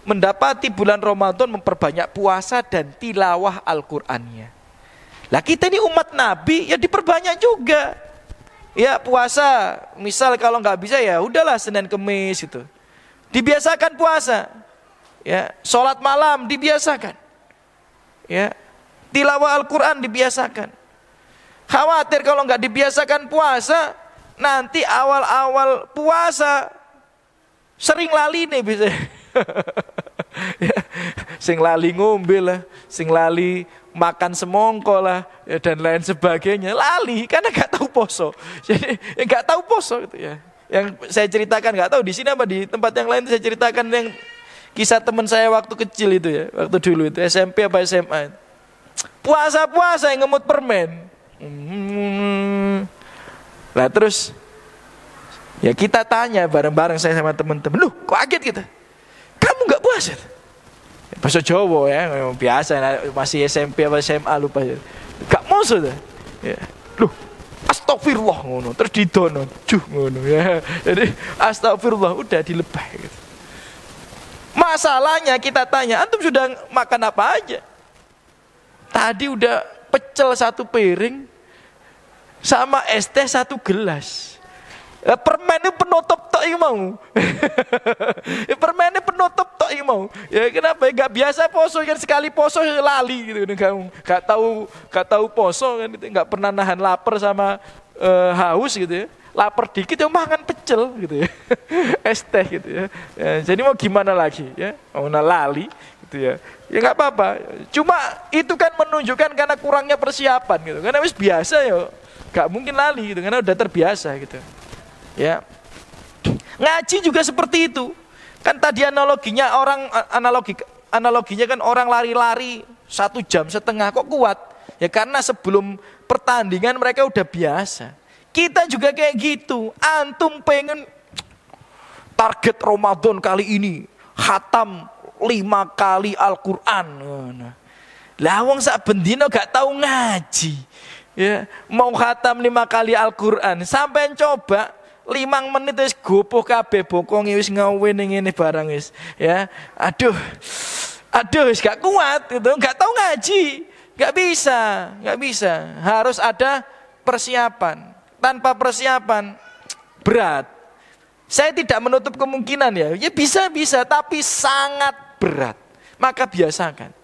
mendapati bulan Ramadan memperbanyak puasa dan tilawah Al-Qur'annya. Lah kita ini umat Nabi ya diperbanyak juga. Ya puasa, misal kalau nggak bisa ya udahlah Senin Kemis itu. Dibiasakan puasa. Ya, sholat malam dibiasakan. Ya, tilawah Al-Qur'an dibiasakan. Khawatir kalau nggak dibiasakan puasa, nanti awal-awal puasa sering lali nih bisa. Ya, sing lali ngombe lah, sing lali makan semongko lah, ya, dan lain sebagainya. Lali karena nggak tahu poso. Jadi nggak tahu poso itu ya. Yang saya ceritakan nggak tahu di sini apa di tempat yang lain saya ceritakan yang kisah teman saya waktu kecil itu ya, waktu dulu itu SMP apa SMA. Puasa-puasa yang ngemut permen. Lah terus ya kita tanya bareng-bareng saya sama teman-teman, "Loh, kok kaget kita? Kamu nggak puasa?" Bahasa Jawa ya, biasa masih SMP apa SMA lupa ya. Gak mau sudah. Ya. Loh, astagfirullah ngono, terus didono, ngono ya. Jadi astagfirullah udah dilebah gitu. Masalahnya kita tanya, antum sudah makan apa aja? Tadi udah pecel 1 piring sama es teh 1 gelas. Permen itu penutup tok iki mau. Permennya penutup tok iki mau. Ya kenapa? Enggak biasa poso kan, sekali poso lali gitu kamu. Enggak tahu poso kan gitu, enggak pernah nahan lapar sama haus gitu ya. Lapar dikit ya makan pecel gitu ya. Es teh gitu ya. Jadi mau gimana lagi ya? Mau lali gitu ya. Ya enggak apa-apa. Cuma itu kan menunjukkan karena kurangnya persiapan gitu. Karena wis biasa ya. Enggak mungkin lali gitu karena udah terbiasa gitu. Ya, ngaji juga seperti itu. Kan tadi analoginya analoginya kan orang lari-lari 1,5 jam kok kuat. Ya karena sebelum pertandingan mereka udah biasa. Kita juga kayak gitu. Antum pengen target Ramadan kali ini khatam 5 kali Al-Qur'an. Lah wong sak bendino gak tahu ngaji. Ya, mau khatam 5 kali Al-Qur'an, sampean coba 5 menit wis gopoh kabeh bokonge wis ngawen ngene barang wis ya. Aduh wis gak kuat gitu, gak tahu ngaji, gak bisa. Harus ada persiapan. Tanpa persiapan berat. Saya tidak menutup kemungkinan ya bisa tapi sangat berat. Maka biasakan.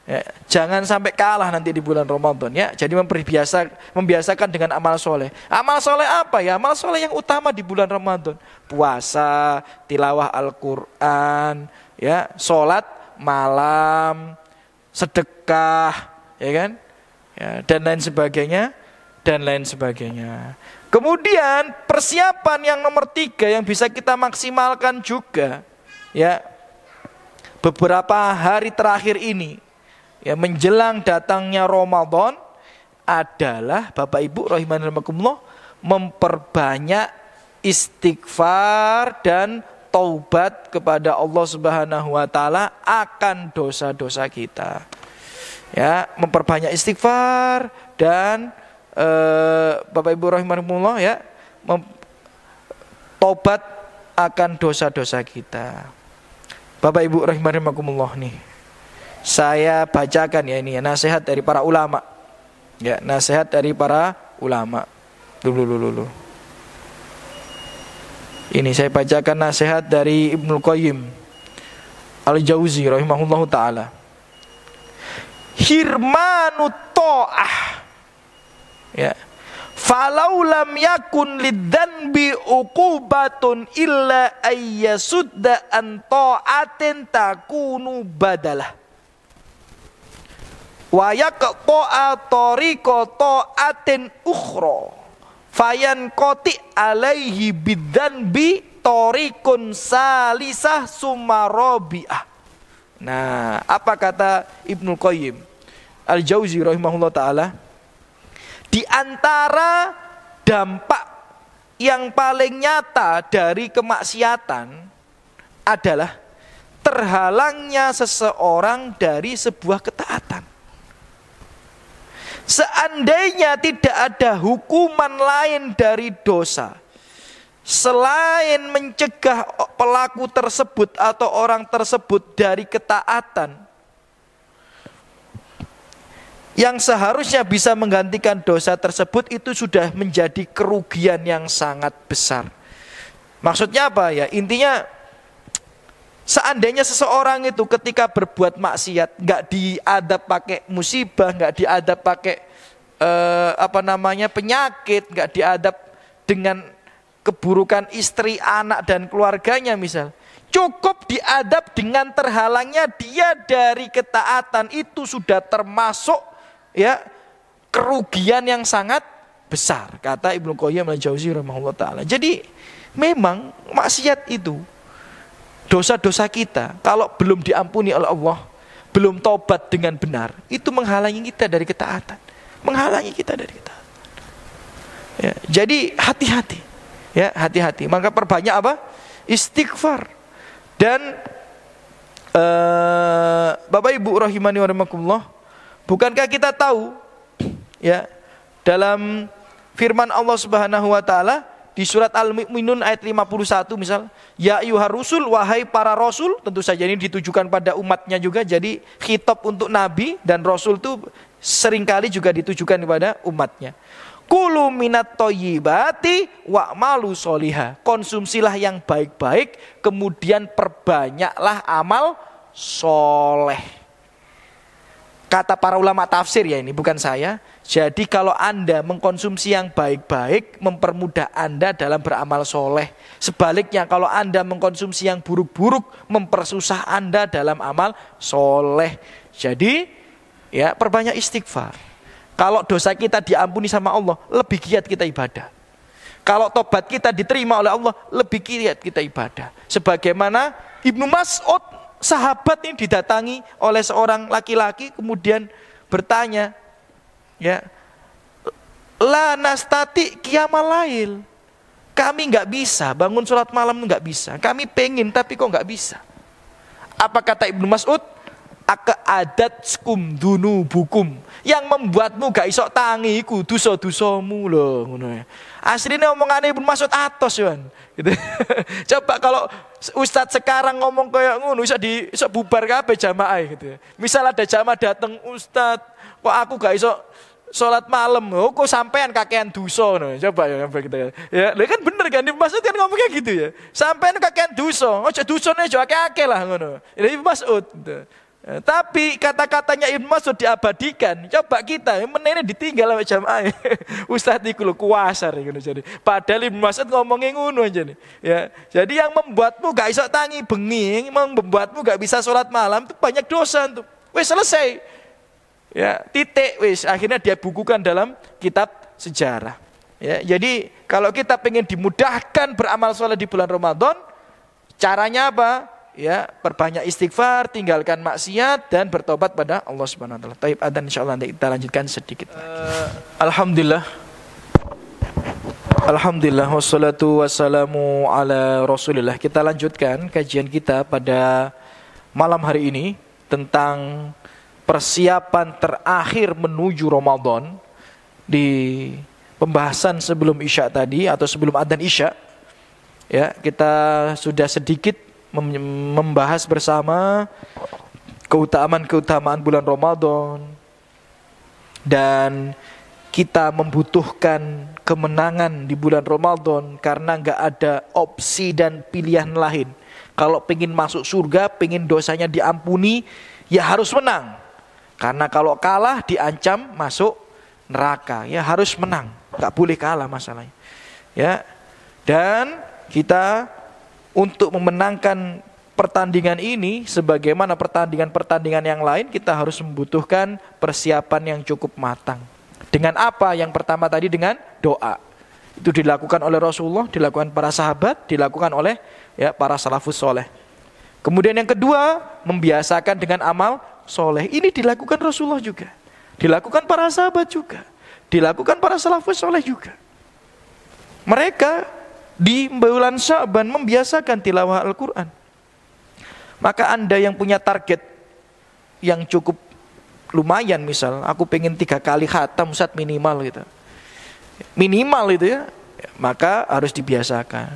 Ya, jangan sampai kalah nanti di bulan Ramadan ya. Jadi membiasakan dengan amal soleh. Amal soleh apa ya? Amal soleh yang utama di bulan Ramadan. Puasa, tilawah Al-Qur'an, ya, sholat malam, sedekah, ya kan? Ya, dan lain sebagainya. dan lain sebagainya. Kemudian persiapan yang nomor 3 yang bisa kita maksimalkan juga, ya, beberapa hari terakhir ini, ya, menjelang datangnya Ramadan adalah Bapak Ibu rahimani rahimakumullah, memperbanyak istighfar dan taubat kepada Allah Subhanahu wa taala akan dosa-dosa kita. Ya, memperbanyak istighfar dan Bapak Ibu rahimakumullah, ya, taubat akan dosa-dosa kita. Bapak Ibu rahimakumullah nih. Saya bacakan ya ini ya, nasihat dari para ulama. Ya, nasihat dari para ulama. Dulu. Ini saya bacakan nasihat dari Ibnu Qayyim Al-Jauzi rahimahullahu taala. Hirmanut ta'ah. Ya. Falau lam yakun lidzanbi uqubatun illa ayyasudda an ta'atin takunu badalah. Wa yaqta'a tariqa ta'atin ukhra. Fayan qati alaihi bidzanbi tariqun salisah sumarabi'ah. Nah, apa kata Ibnu Qayyim Al-Jauzi rahimahullah ta'ala? Di antara dampak yang paling nyata dari kemaksiatan adalah terhalangnya seseorang dari sebuah ketaatan. Seandainya tidak ada hukuman lain dari dosa selain mencegah pelaku tersebut atau orang tersebut dari ketaatan yang seharusnya bisa menggantikan dosa tersebut, itu sudah menjadi kerugian yang sangat besar. Maksudnya apa ya? Intinya, seandainya seseorang itu ketika berbuat maksiat nggak diadab pakai musibah, nggak diadab pakai penyakit, nggak diadab dengan keburukan istri, anak dan keluarganya misal, cukup diadab dengan terhalangnya dia dari ketaatan, itu sudah termasuk, ya, kerugian yang sangat besar, kata Ibnu Qayyim Al-Jauzi rahimahullah taala. Jadi memang maksiat itu, dosa-dosa kita kalau belum diampuni oleh Allah, belum tobat dengan benar, itu menghalangi kita dari ketaatan, menghalangi kita dari ketaatan. Ya, jadi hati-hati, ya, hati-hati. Maka perbanyak apa? Istighfar. Dan Bapak Ibu rahimani wa rahimakumullah, bukankah kita tahu, ya, dalam firman Allah Subhanahu wa taala di surat Al-Mu'minun ayat 51 misal, ya ayyuhar rusul, wahai para rasul, tentu saja ini ditujukan pada umatnya juga. Jadi khitab untuk nabi dan rasul itu seringkali juga ditujukan kepada umatnya. Kulu minat thayyibati wa'malu sholiha. Konsumsilah yang baik-baik, kemudian perbanyaklah amal soleh. Kata para ulama tafsir, ya, ini bukan saya. Jadi kalau Anda mengkonsumsi yang baik-baik, mempermudah Anda dalam beramal soleh. Sebaliknya kalau Anda mengkonsumsi yang buruk-buruk, mempersusah Anda dalam amal soleh. Jadi, ya, perbanyak istighfar. Kalau dosa kita diampuni sama Allah, lebih giat kita ibadah. Kalau tobat kita diterima oleh Allah, lebih giat kita ibadah. Sebagaimana Ibnu Mas'ud, sahabat ini didatangi oleh seorang laki-laki, kemudian bertanya, ya, la nastati qiyamal lail. Kami nggak bisa bangun sholat malam, nggak bisa. Kami pengen tapi kok nggak bisa. Apa kata Ibnu Mas'ud? Adat skum bukum, yang membuatmu gak isok tangi iku dosa-dosamu loh, ngono ya. Aslinya omongannya Ibnu Mas'ud atos ya, gitu. Coba kalau ustadz sekarang ngomong kayak ngono, iso bubar kabeh jamaah gitu. Misal ada jamaah datang, ustadz, kok aku gak iso sholat malam, oh kok sampean kakean dosa, no. Coba ya kita ya, kan bener kan, Ibnu Mas'ud kan ngomongnya gitu ya. Sampean kakean dosa, ojo dosane aja akeh-akeh lah ngono. Ibnu Mas'ud gitu. Tapi kata-katanya Ibnu Mas'ud diabadikan. Coba kita menene ditinggal sama jamaah. Ustaz iku lho kuasar ngono jadi. Padahal Ibnu Mas'ud ngomongin ngono aja nih. Ya. Jadi yang membuatmu gak iso tangi bengi, membuatmu gak bisa sholat malam itu banyak dosa tuh. Wis selesai. Ya, titik wis. Akhirnya dia bukukan dalam kitab sejarah. Ya, jadi kalau kita pengen dimudahkan beramal soleh di bulan Ramadan, caranya apa? Ya, perbanyak istighfar, tinggalkan maksiat dan bertobat pada Allah Subhanahu wa taala. Taib adzan insyaallah nanti kita lanjutkan sedikit. Alhamdulillah. Alhamdulillah wassalatu wassalamu ala Rasulillah. Kita lanjutkan kajian kita pada malam hari ini tentang persiapan terakhir menuju Ramadan di pembahasan sebelum Isya tadi atau sebelum adzan Isya. Ya, kita sudah sedikit membahas bersama keutamaan-keutamaan bulan Ramadan, dan kita membutuhkan kemenangan di bulan Ramadan karena gak ada opsi dan pilihan lain. Kalau pengen masuk surga, pengen dosanya diampuni, ya harus menang. Karena kalau kalah diancam masuk neraka, ya harus menang, gak boleh kalah masalahnya. Ya, dan kita untuk memenangkan pertandingan ini, sebagaimana pertandingan-pertandingan yang lain, kita harus membutuhkan persiapan yang cukup matang. Dengan apa? Yang pertama tadi dengan doa. Itu dilakukan oleh Rasulullah, dilakukan para sahabat, dilakukan oleh ya para salafus soleh. Kemudian yang kedua, membiasakan dengan amal soleh. Ini dilakukan Rasulullah juga, dilakukan para sahabat juga, dilakukan para salafus soleh juga. Mereka di bulan Sya'ban membiasakan tilawah Al-Quran. Maka Anda yang punya target yang cukup lumayan, misal aku pengen 3 kali khatam Ustaz minimal gitu, minimal itu ya, maka harus dibiasakan.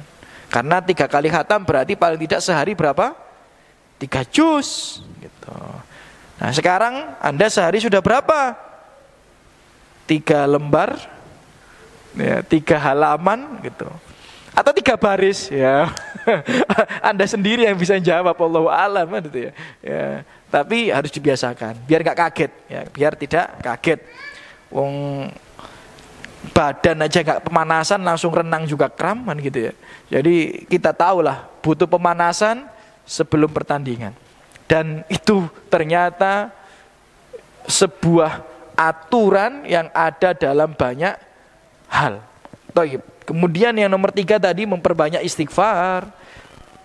Karena 3 kali khatam berarti paling tidak sehari berapa? 3 juz gitu. Nah sekarang Anda sehari sudah berapa? 3 lembar ya, 3 halaman gitu, atau 3 baris ya. Anda sendiri yang bisa jawab, Allahu a'lam gitu ya. Ya, tapi harus dibiasakan biar gak kaget ya, biar tidak kaget. Wong badan aja gak pemanasan langsung renang juga kram kan gitu ya. Jadi kita tahulah butuh pemanasan sebelum pertandingan. Dan itu ternyata sebuah aturan yang ada dalam banyak hal. Taib. Kemudian yang nomor 3 tadi, memperbanyak istighfar,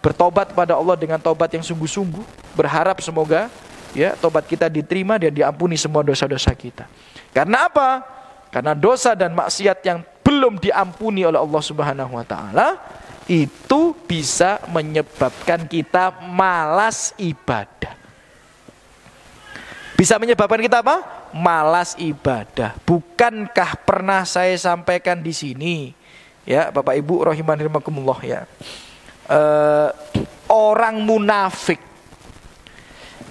bertobat pada Allah dengan tobat yang sungguh-sungguh, berharap semoga ya tobat kita diterima dan diampuni semua dosa-dosa kita. Karena apa? Karena dosa dan maksiat yang belum diampuni oleh Allah Subhanahu wa taala itu bisa menyebabkan kita malas ibadah. Bisa menyebabkan kita apa? Malas ibadah. Bukankah pernah saya sampaikan di sini? Ya, Bapak Ibu rahimakumullah ya. Orang munafik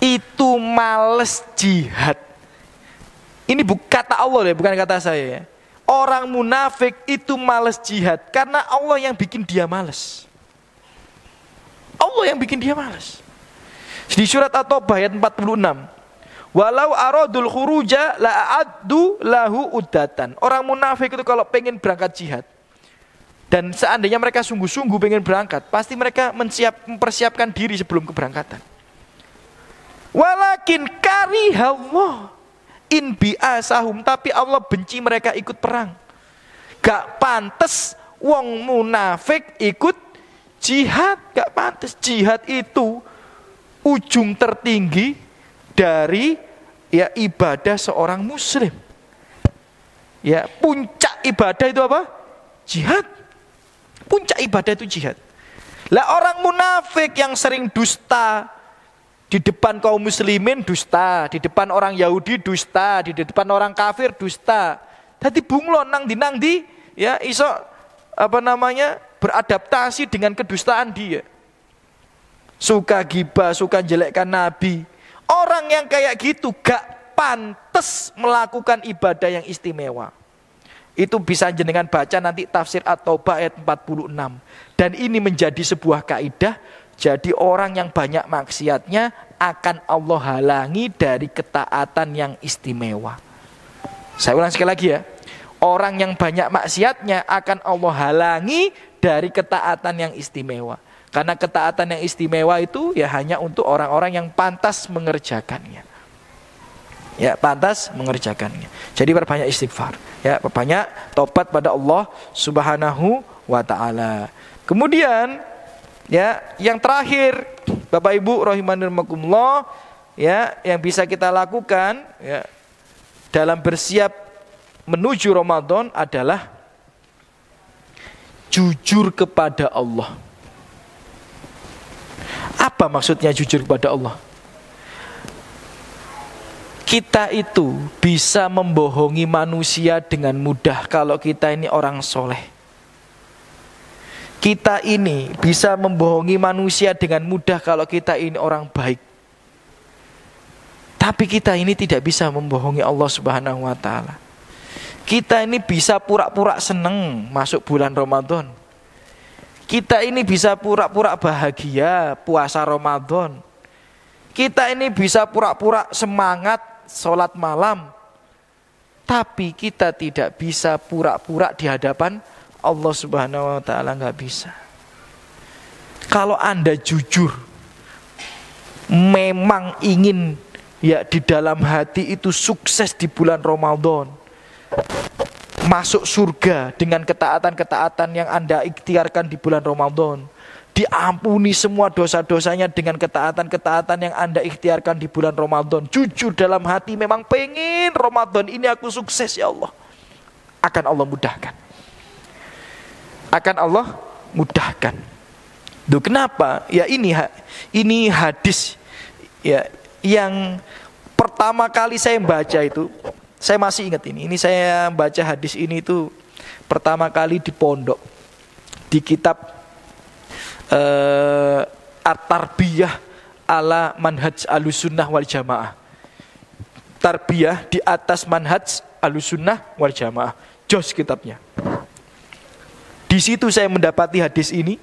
itu males jihad. Ini kata Allah ya, bukan kata saya ya. Orang munafik itu males jihad karena Allah yang bikin dia males. Allah yang bikin dia males. Di surat At-Taubah ayat 46. Walau aradul khuruja la'addu lahu uddatan. Orang munafik itu kalau pengen berangkat jihad, dan seandainya mereka sungguh-sungguh pengen berangkat, pasti mereka mempersiapkan diri sebelum keberangkatan. Walakin karihallah in bi'asahum, tapi Allah benci mereka ikut perang. Gak pantas wong munafik ikut jihad, gak pantas. Jihad itu ujung tertinggi dari ya ibadah seorang muslim. Ya, puncak ibadah itu apa? Jihad. Puncak ibadah itu jihad. Lah orang munafik yang sering dusta di depan kaum muslimin, dusta di depan orang Yahudi, dusta di depan orang kafir, dusta. Tadi bunglon nang di ya iso beradaptasi dengan kedustaan dia. Suka gibah, suka jelekkan Nabi. Orang yang kayak gitu gak pantas melakukan ibadah yang istimewa. Itu bisa jenengan baca nanti tafsir At-Taubah ayat 46. Dan ini menjadi sebuah kaidah. Jadi orang yang banyak maksiatnya akan Allah halangi dari ketaatan yang istimewa. Saya ulang sekali lagi ya. Orang yang banyak maksiatnya akan Allah halangi dari ketaatan yang istimewa. Karena ketaatan yang istimewa itu ya hanya untuk orang-orang yang pantas mengerjakannya. Ya, pantas mengerjakannya. Jadi perbanyak istighfar, ya, perbanyak tobat pada Allah Subhanahu wa taala. Kemudian ya, yang terakhir Bapak Ibu rahimani rahimakumullah, ya, yang bisa kita lakukan ya dalam bersiap menuju Ramadan adalah jujur kepada Allah. Apa maksudnya jujur kepada Allah? Kita itu bisa membohongi manusia dengan mudah kalau kita ini orang soleh. Kita ini bisa membohongi manusia dengan mudah kalau kita ini orang baik. Tapi kita ini tidak bisa membohongi Allah Subhanahu wa taala. Kita ini bisa pura-pura seneng masuk bulan Ramadan. Kita ini bisa pura-pura bahagia puasa Ramadan. Kita ini bisa pura-pura semangat sholat malam. Tapi kita tidak bisa pura-pura di hadapan Allah Subhanahu wa taala, enggak bisa. Kalau Anda jujur memang ingin ya di dalam hati itu sukses di bulan Ramadan, masuk surga dengan ketaatan-ketaatan yang Anda ikhtiarkan di bulan Ramadan, diampuni semua dosa-dosanya dengan ketaatan-ketaatan yang Anda ikhtiarkan di bulan Ramadan, jujur dalam hati memang pengen Ramadan ini aku sukses ya Allah, akan Allah mudahkan. Akan Allah mudahkan. Duh, kenapa? Ya ini hadis ya yang pertama kali saya membaca itu, saya masih ingat ini. Ini saya baca hadis ini itu pertama kali di pondok, di kitab At-Tarbiyah ala manhaj Ahlussunnah wal Jamaah. Tarbiyah di atas manhaj Ahlussunnah wal Jamaah. Jos kitabnya. Di situ saya mendapati hadis ini,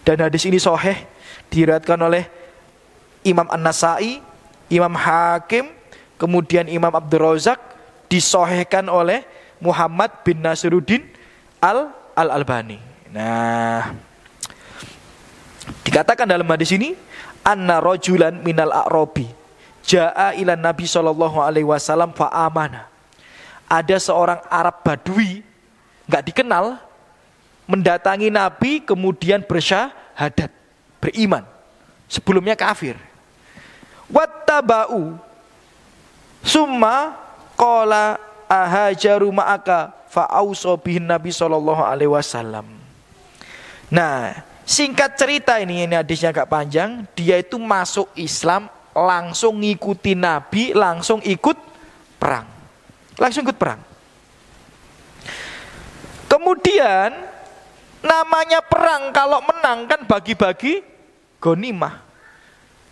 dan hadis ini sahih, diriwayatkan oleh Imam An-Nasa'i, Imam Hakim, kemudian Imam Abdul Razak, disahihkan oleh Muhammad bin Nasiruddin Al-Albani. Nah, dikatakan dalam hadis ini, anna rajulan minal a'rabi jaa ila Nabi sallallahu alaihi wasallam fa amana. Ada seorang Arab Badui, enggak dikenal, mendatangi Nabi kemudian bersyahadat, beriman. Sebelumnya kafir. Wattaba'u summa qala ahajaru ma'aka fa'auso bihin Nabi sallallahu alaihi wasallam. Nah, singkat cerita ini hadisnya agak panjang. Dia itu masuk Islam, langsung ngikuti Nabi, langsung ikut perang. Langsung ikut perang. Kemudian namanya perang kalau menang kan bagi-bagi ghanimah.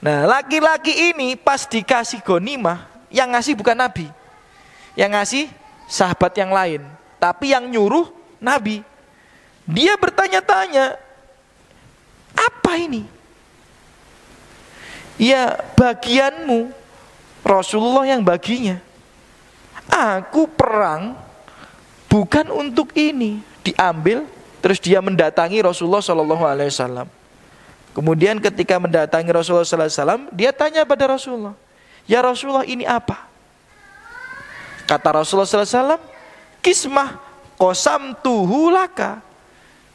Nah, laki-laki ini pas dikasih ghanimah, yang ngasih bukan Nabi. Yang ngasih sahabat yang lain, tapi yang nyuruh Nabi. Dia bertanya-tanya, apa ini? Ya, bagianmu, Rasulullah yang baginya. Aku perang bukan untuk ini. Diambil, terus dia mendatangi Rasulullah SAW. Kemudian ketika mendatangi Rasulullah SAW, dia tanya pada Rasulullah, ya Rasulullah, ini apa? Kata Rasulullah SAW, kismah qasamtuhu laka.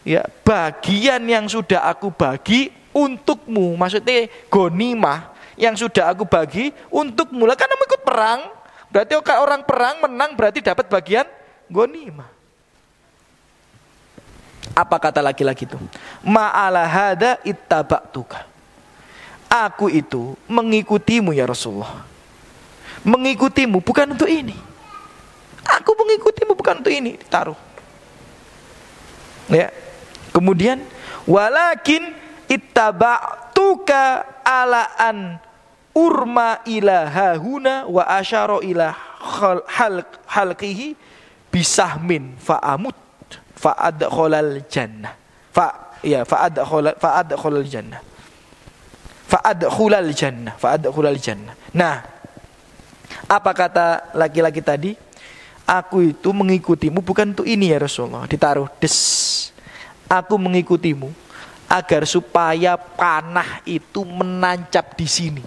Ya, bagian yang sudah aku bagi untukmu. Maksudnya ghanimah yang sudah aku bagi untukmu. Lah kan kamu ikut perang, berarti orang perang menang berarti dapat bagian ghanimah. Apa kata laki-laki itu? Ma'ala hada ittaba'tuka. Aku itu mengikutimu ya Rasulullah. Mengikutimu bukan untuk ini. Aku mengikutimu bukan untuk ini. Taruh. Ya. Kemudian walakin ittaba'tuka ala an urma ila hahuna wa asyara ila halqihi bisahmin fa'amut fa'adkhulal jannah. Fa'adkhulal jannah. Nah, apa kata laki-laki tadi? Aku itu mengikutimu bukan untuk ini ya Rasulullah. Ditaruh des. Aku mengikutimu agar supaya panah itu menancap di sini.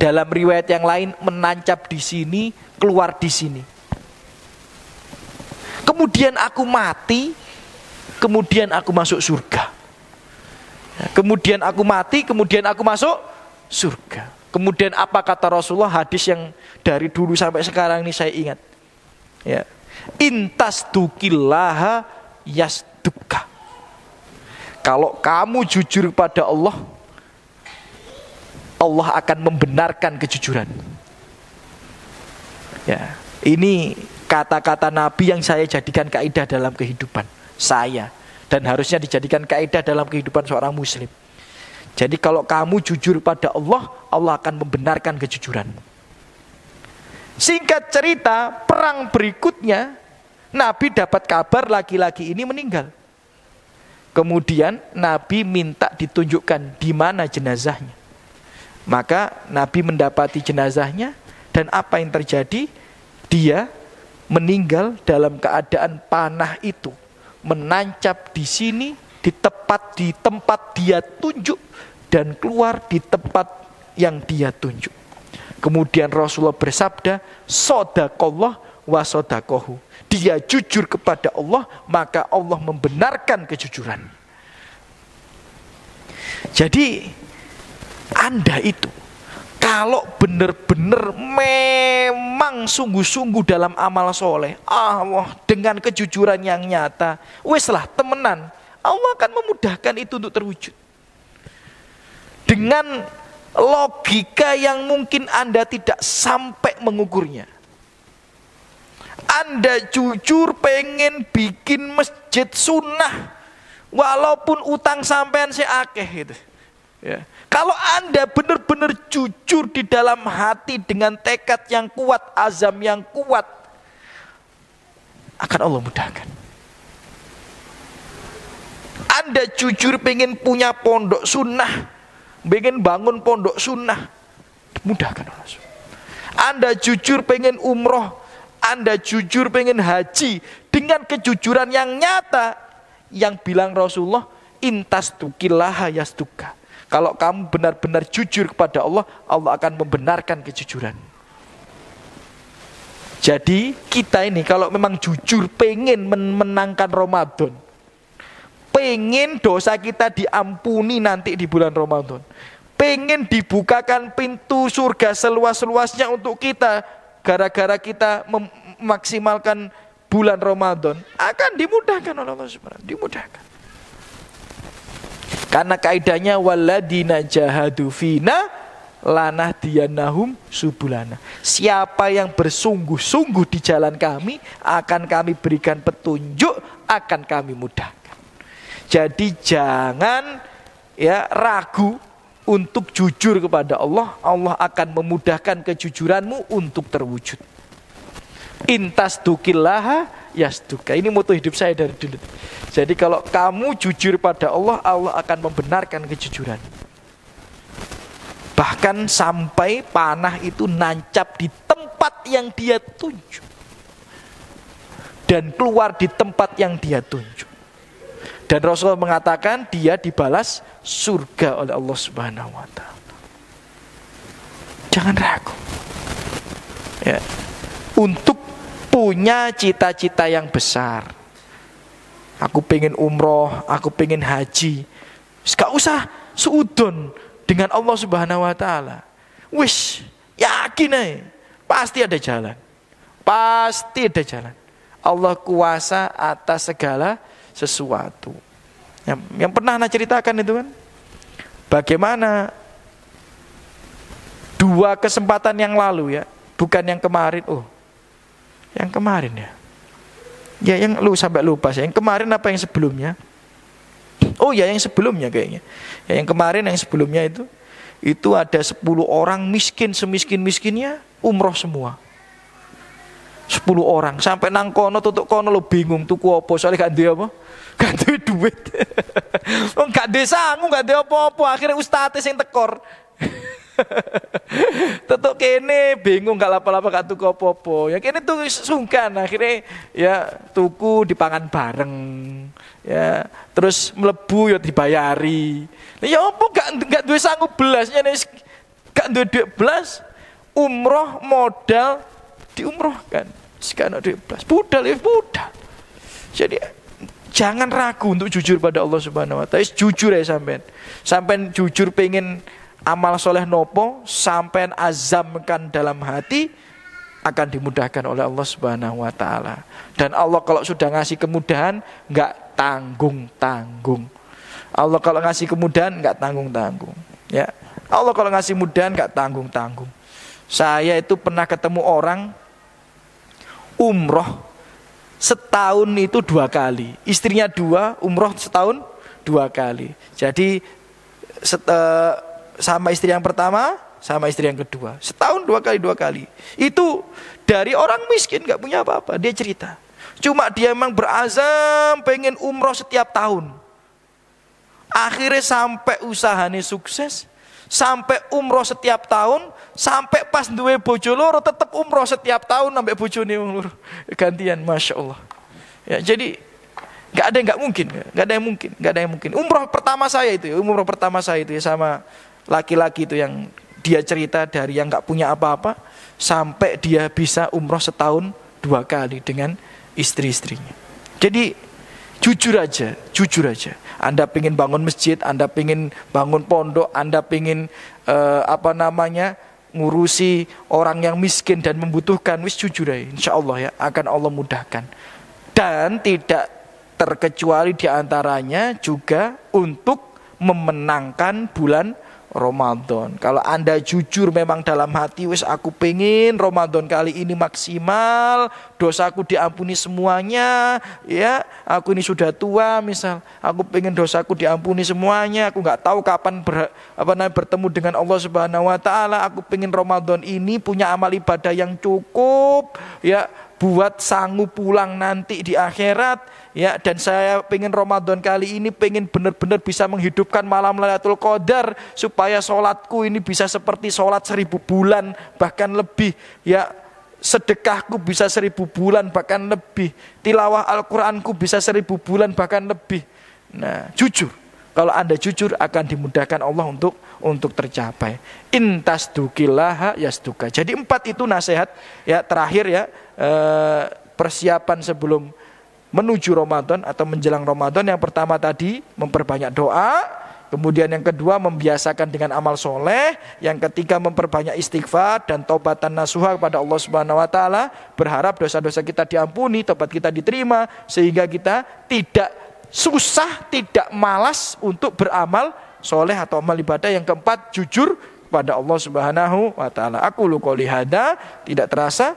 Dalam riwayat yang lain menancap di sini, keluar di sini. Kemudian aku mati, kemudian aku masuk surga. Kemudian aku mati, kemudian aku masuk surga. Kemudian apa kata Rasulullah, hadis yang dari dulu sampai sekarang ini saya ingat. Ya. Intas dukillaha yasduka. Kalau kamu jujur pada Allah, Allah akan membenarkan kejujuran. Ya, ini kata-kata Nabi yang saya jadikan kaidah dalam kehidupan saya, dan harusnya dijadikan kaidah dalam kehidupan seorang muslim. Jadi kalau kamu jujur pada Allah, Allah akan membenarkan kejujuran. Singkat cerita, perang berikutnya Nabi dapat kabar laki-laki ini meninggal. Kemudian Nabi minta ditunjukkan di mana jenazahnya. Maka Nabi mendapati jenazahnya, dan apa yang terjadi? Dia meninggal dalam keadaan panah itu menancap di sini, di tempat dia tunjuk, dan keluar di tempat yang dia tunjuk. Kemudian Rasulullah bersabda, sodaqallah wa sodaqahu. Dia jujur kepada Allah, maka Allah membenarkan kejujuran. Jadi Anda itu kalau benar-benar memang sungguh-sungguh dalam amal soleh, Allah dengan kejujuran yang nyata, weslah temenan, Allah akan memudahkan itu untuk terwujud. Dengan logika yang mungkin Anda tidak sampai mengukurnya. Anda jujur pengen bikin masjid sunnah, walaupun utang sampean seakeh gitu. Ya. Kalau Anda benar-benar jujur di dalam hati dengan tekad yang kuat, azam yang kuat, akan Allah mudahkan. Anda jujur pengen punya pondok sunnah, pengen bangun pondok sunnah, mudahkan Allah. Anda jujur pengen umroh, Anda jujur pengen haji, dengan kejujuran yang nyata, yang bilang Rasulullah, intas tukillaha yasduka. Kalau kamu benar-benar jujur kepada Allah, Allah akan membenarkan kejujuran. Jadi kita ini kalau memang jujur pengen menangkan Ramadan, pengen dosa kita diampuni nanti di bulan Ramadan, pengen dibukakan pintu surga seluas-luasnya untuk kita, gara-gara kita memaksimalkan bulan Ramadan, akan dimudahkan oleh Allah Subhanahu, dimudahkan. Karena kaidahnya waladina jahadu fina lanahdiyannahum subulana. Siapa yang bersungguh-sungguh di jalan kami, akan kami berikan petunjuk, akan kami mudahkan. Jadi jangan ragu untuk jujur kepada Allah. Allah akan memudahkan kejujuranmu untuk terwujud. Intas dukillaha yasduka. Ini moto hidup saya dari dulu. Jadi kalau kamu jujur pada Allah, Allah akan membenarkan kejujuran. Bahkan sampai panah itu nancap di tempat yang dia tunjuk, dan keluar di tempat yang dia tunjuk. Dan Rasulullah mengatakan dia dibalas surga oleh Allah Subhanahu wa ta'ala. Jangan ragu. Ya. Untuk punya cita-cita yang besar. Aku pengen umroh, aku pengen haji. Gak usah suudon dengan Allah Subhanahu wa ta'ala. Wish, yakin aja, pasti ada jalan. Pasti ada jalan. Allah kuasa atas segala sesuatu. Yang pernah Anda ceritakan itu kan, bagaimana 2 kesempatan yang lalu ya, bukan yang kemarin. Oh, yang kemarin ya. Ya yang lu sampai lupa sih. Yang kemarin apa yang sebelumnya? Oh ya yang sebelumnya kayaknya. Ya, yang kemarin yang sebelumnya itu ada 10 orang miskin semiskin-miskinnya umroh semua. 10 orang sampai nang kono tutuk kono lo bingung tuku apa soalnya gak duwe apa? Gak duwe duit. Oh gak duwe sangu, gak duwe apa-apa. Akhirnya ustadz sing tekor. Tetuk kene bingung gak lapa-lapa gak tuku apa-apa. Ya kene tuh sungkan, akhirnya ya tuku dipangan bareng. Ya, terus mlebu ya dibayari. Ya apa gak duwe sangu belas, Gak duwe duit blas, umroh modal diumrohkan. Sekarang duit blas, budal ya budal. Jadi jangan ragu untuk jujur pada Allah Subhanahu wa taala. Jujur ya sampean. Sampean jujur pengen amal soleh nopo, sampean azamkan dalam hati, akan dimudahkan oleh Allah Subhanahu wa taala. Dan Allah kalau sudah ngasih kemudahan enggak tanggung-tanggung. Allah kalau ngasih kemudahan enggak tanggung-tanggung, ya. Allah kalau ngasih mudahan enggak tanggung-tanggung. Saya itu pernah ketemu orang umroh setahun itu 2 kali. Istrinya 2, umroh setahun 2 kali. Jadi sama istri yang pertama, sama istri yang kedua. Setahun 2 kali. Itu dari orang miskin gak punya apa-apa. Dia cerita. Cuma dia memang berazam pengen umroh setiap tahun. Akhirnya sampai usahanya sukses, sampai umroh setiap tahun, sampai pas duwe bojo loro tetap umroh setiap tahun sampai bojone loro. Gantian, Masya Allah. Ya, jadi gak ada yang mungkin. Umroh pertama saya itu ya sama laki-laki itu yang dia cerita dari yang gak punya apa-apa sampai dia bisa umroh setahun 2 kali dengan istri-istrinya. Jadi jujur aja. Anda pengen bangun masjid, Anda pengen bangun pondok, Anda pengen ngurusi orang yang miskin dan membutuhkan, wis jujur aja. Insya Allah ya akan Allah mudahkan. Dan tidak terkecuali diantaranya juga untuk memenangkan bulan Ramadan. Kalau Anda jujur memang dalam hati, wis aku pengen Ramadan kali ini maksimal, dosaku diampuni semuanya, ya. Aku ini sudah tua misal, aku pengen dosaku diampuni semuanya, aku nggak tahu kapan bertemu dengan Allah Subhanahu wa taala. Aku pengen Ramadan ini punya amal ibadah yang cukup, ya, buat sanggup pulang nanti di akhirat. Ya, dan saya pengen Ramadan kali ini pengen benar-benar bisa menghidupkan malam Lailatul Qadar supaya sholatku ini bisa seperti sholat 1000 bulan bahkan lebih, ya, sedekahku bisa 1000 bulan bahkan lebih, tilawah Al-Quranku bisa 1000 bulan bahkan lebih. Nah, jujur. Kalau Anda jujur akan dimudahkan Allah untuk tercapai. Intasdukillaha yasduka. Jadi 4 itu nasihat ya terakhir ya, persiapan sebelum menuju Ramadan atau menjelang Ramadan. Yang pertama tadi memperbanyak doa, kemudian yang kedua membiasakan dengan amal soleh, yang ketiga memperbanyak istighfar dan taubatan nasuha kepada Allah Subhanahu wa taala, berharap dosa-dosa kita diampuni, tobat kita diterima sehingga kita tidak susah, tidak malas untuk beramal soleh atau amal ibadah. Yang keempat jujur kepada Allah Subhanahu wa taala. Aku qouli hada, tidak terasa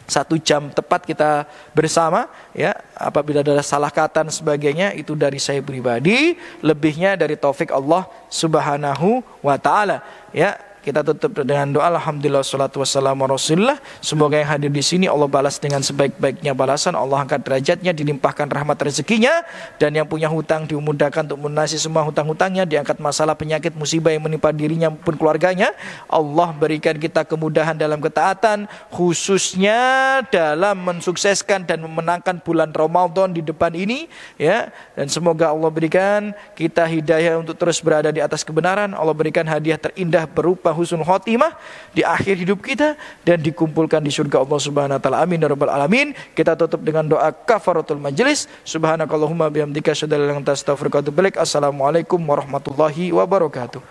1 jam tepat kita bersama ya. Apabila ada salah kata dan sebagainya itu dari saya pribadi, lebihnya dari taufik Allah Subhanahu wa taala ya. Kita tutup dengan doa. Alhamdulillah wassalatu wassalamu Rasulullah. Semoga yang hadir di sini Allah balas dengan sebaik-baiknya balasan. Allah angkat derajatnya, dilimpahkan rahmat rezekinya, dan yang punya hutang dimudahkan untuk melunasi semua hutang-hutangnya, diangkat masalah penyakit musibah yang menimpa dirinya maupun keluarganya. Allah berikan kita kemudahan dalam ketaatan, khususnya dalam mensukseskan dan memenangkan bulan Ramadan di depan ini ya. Dan semoga Allah berikan kita hidayah untuk terus berada di atas kebenaran. Allah berikan hadiah terindah berupa husnul khotimah di akhir hidup kita dan dikumpulkan di surga Allah Subhanahu wa taala. Amin ya rabbal alamin. Kita tutup dengan doa kafaratul majlis. Subhanakallahumma bihamdika asyhadu an la ilaha illa anta astaghfiruka wa atubu ilaik. Assalamualaikum warahmatullahi wabarakatuh.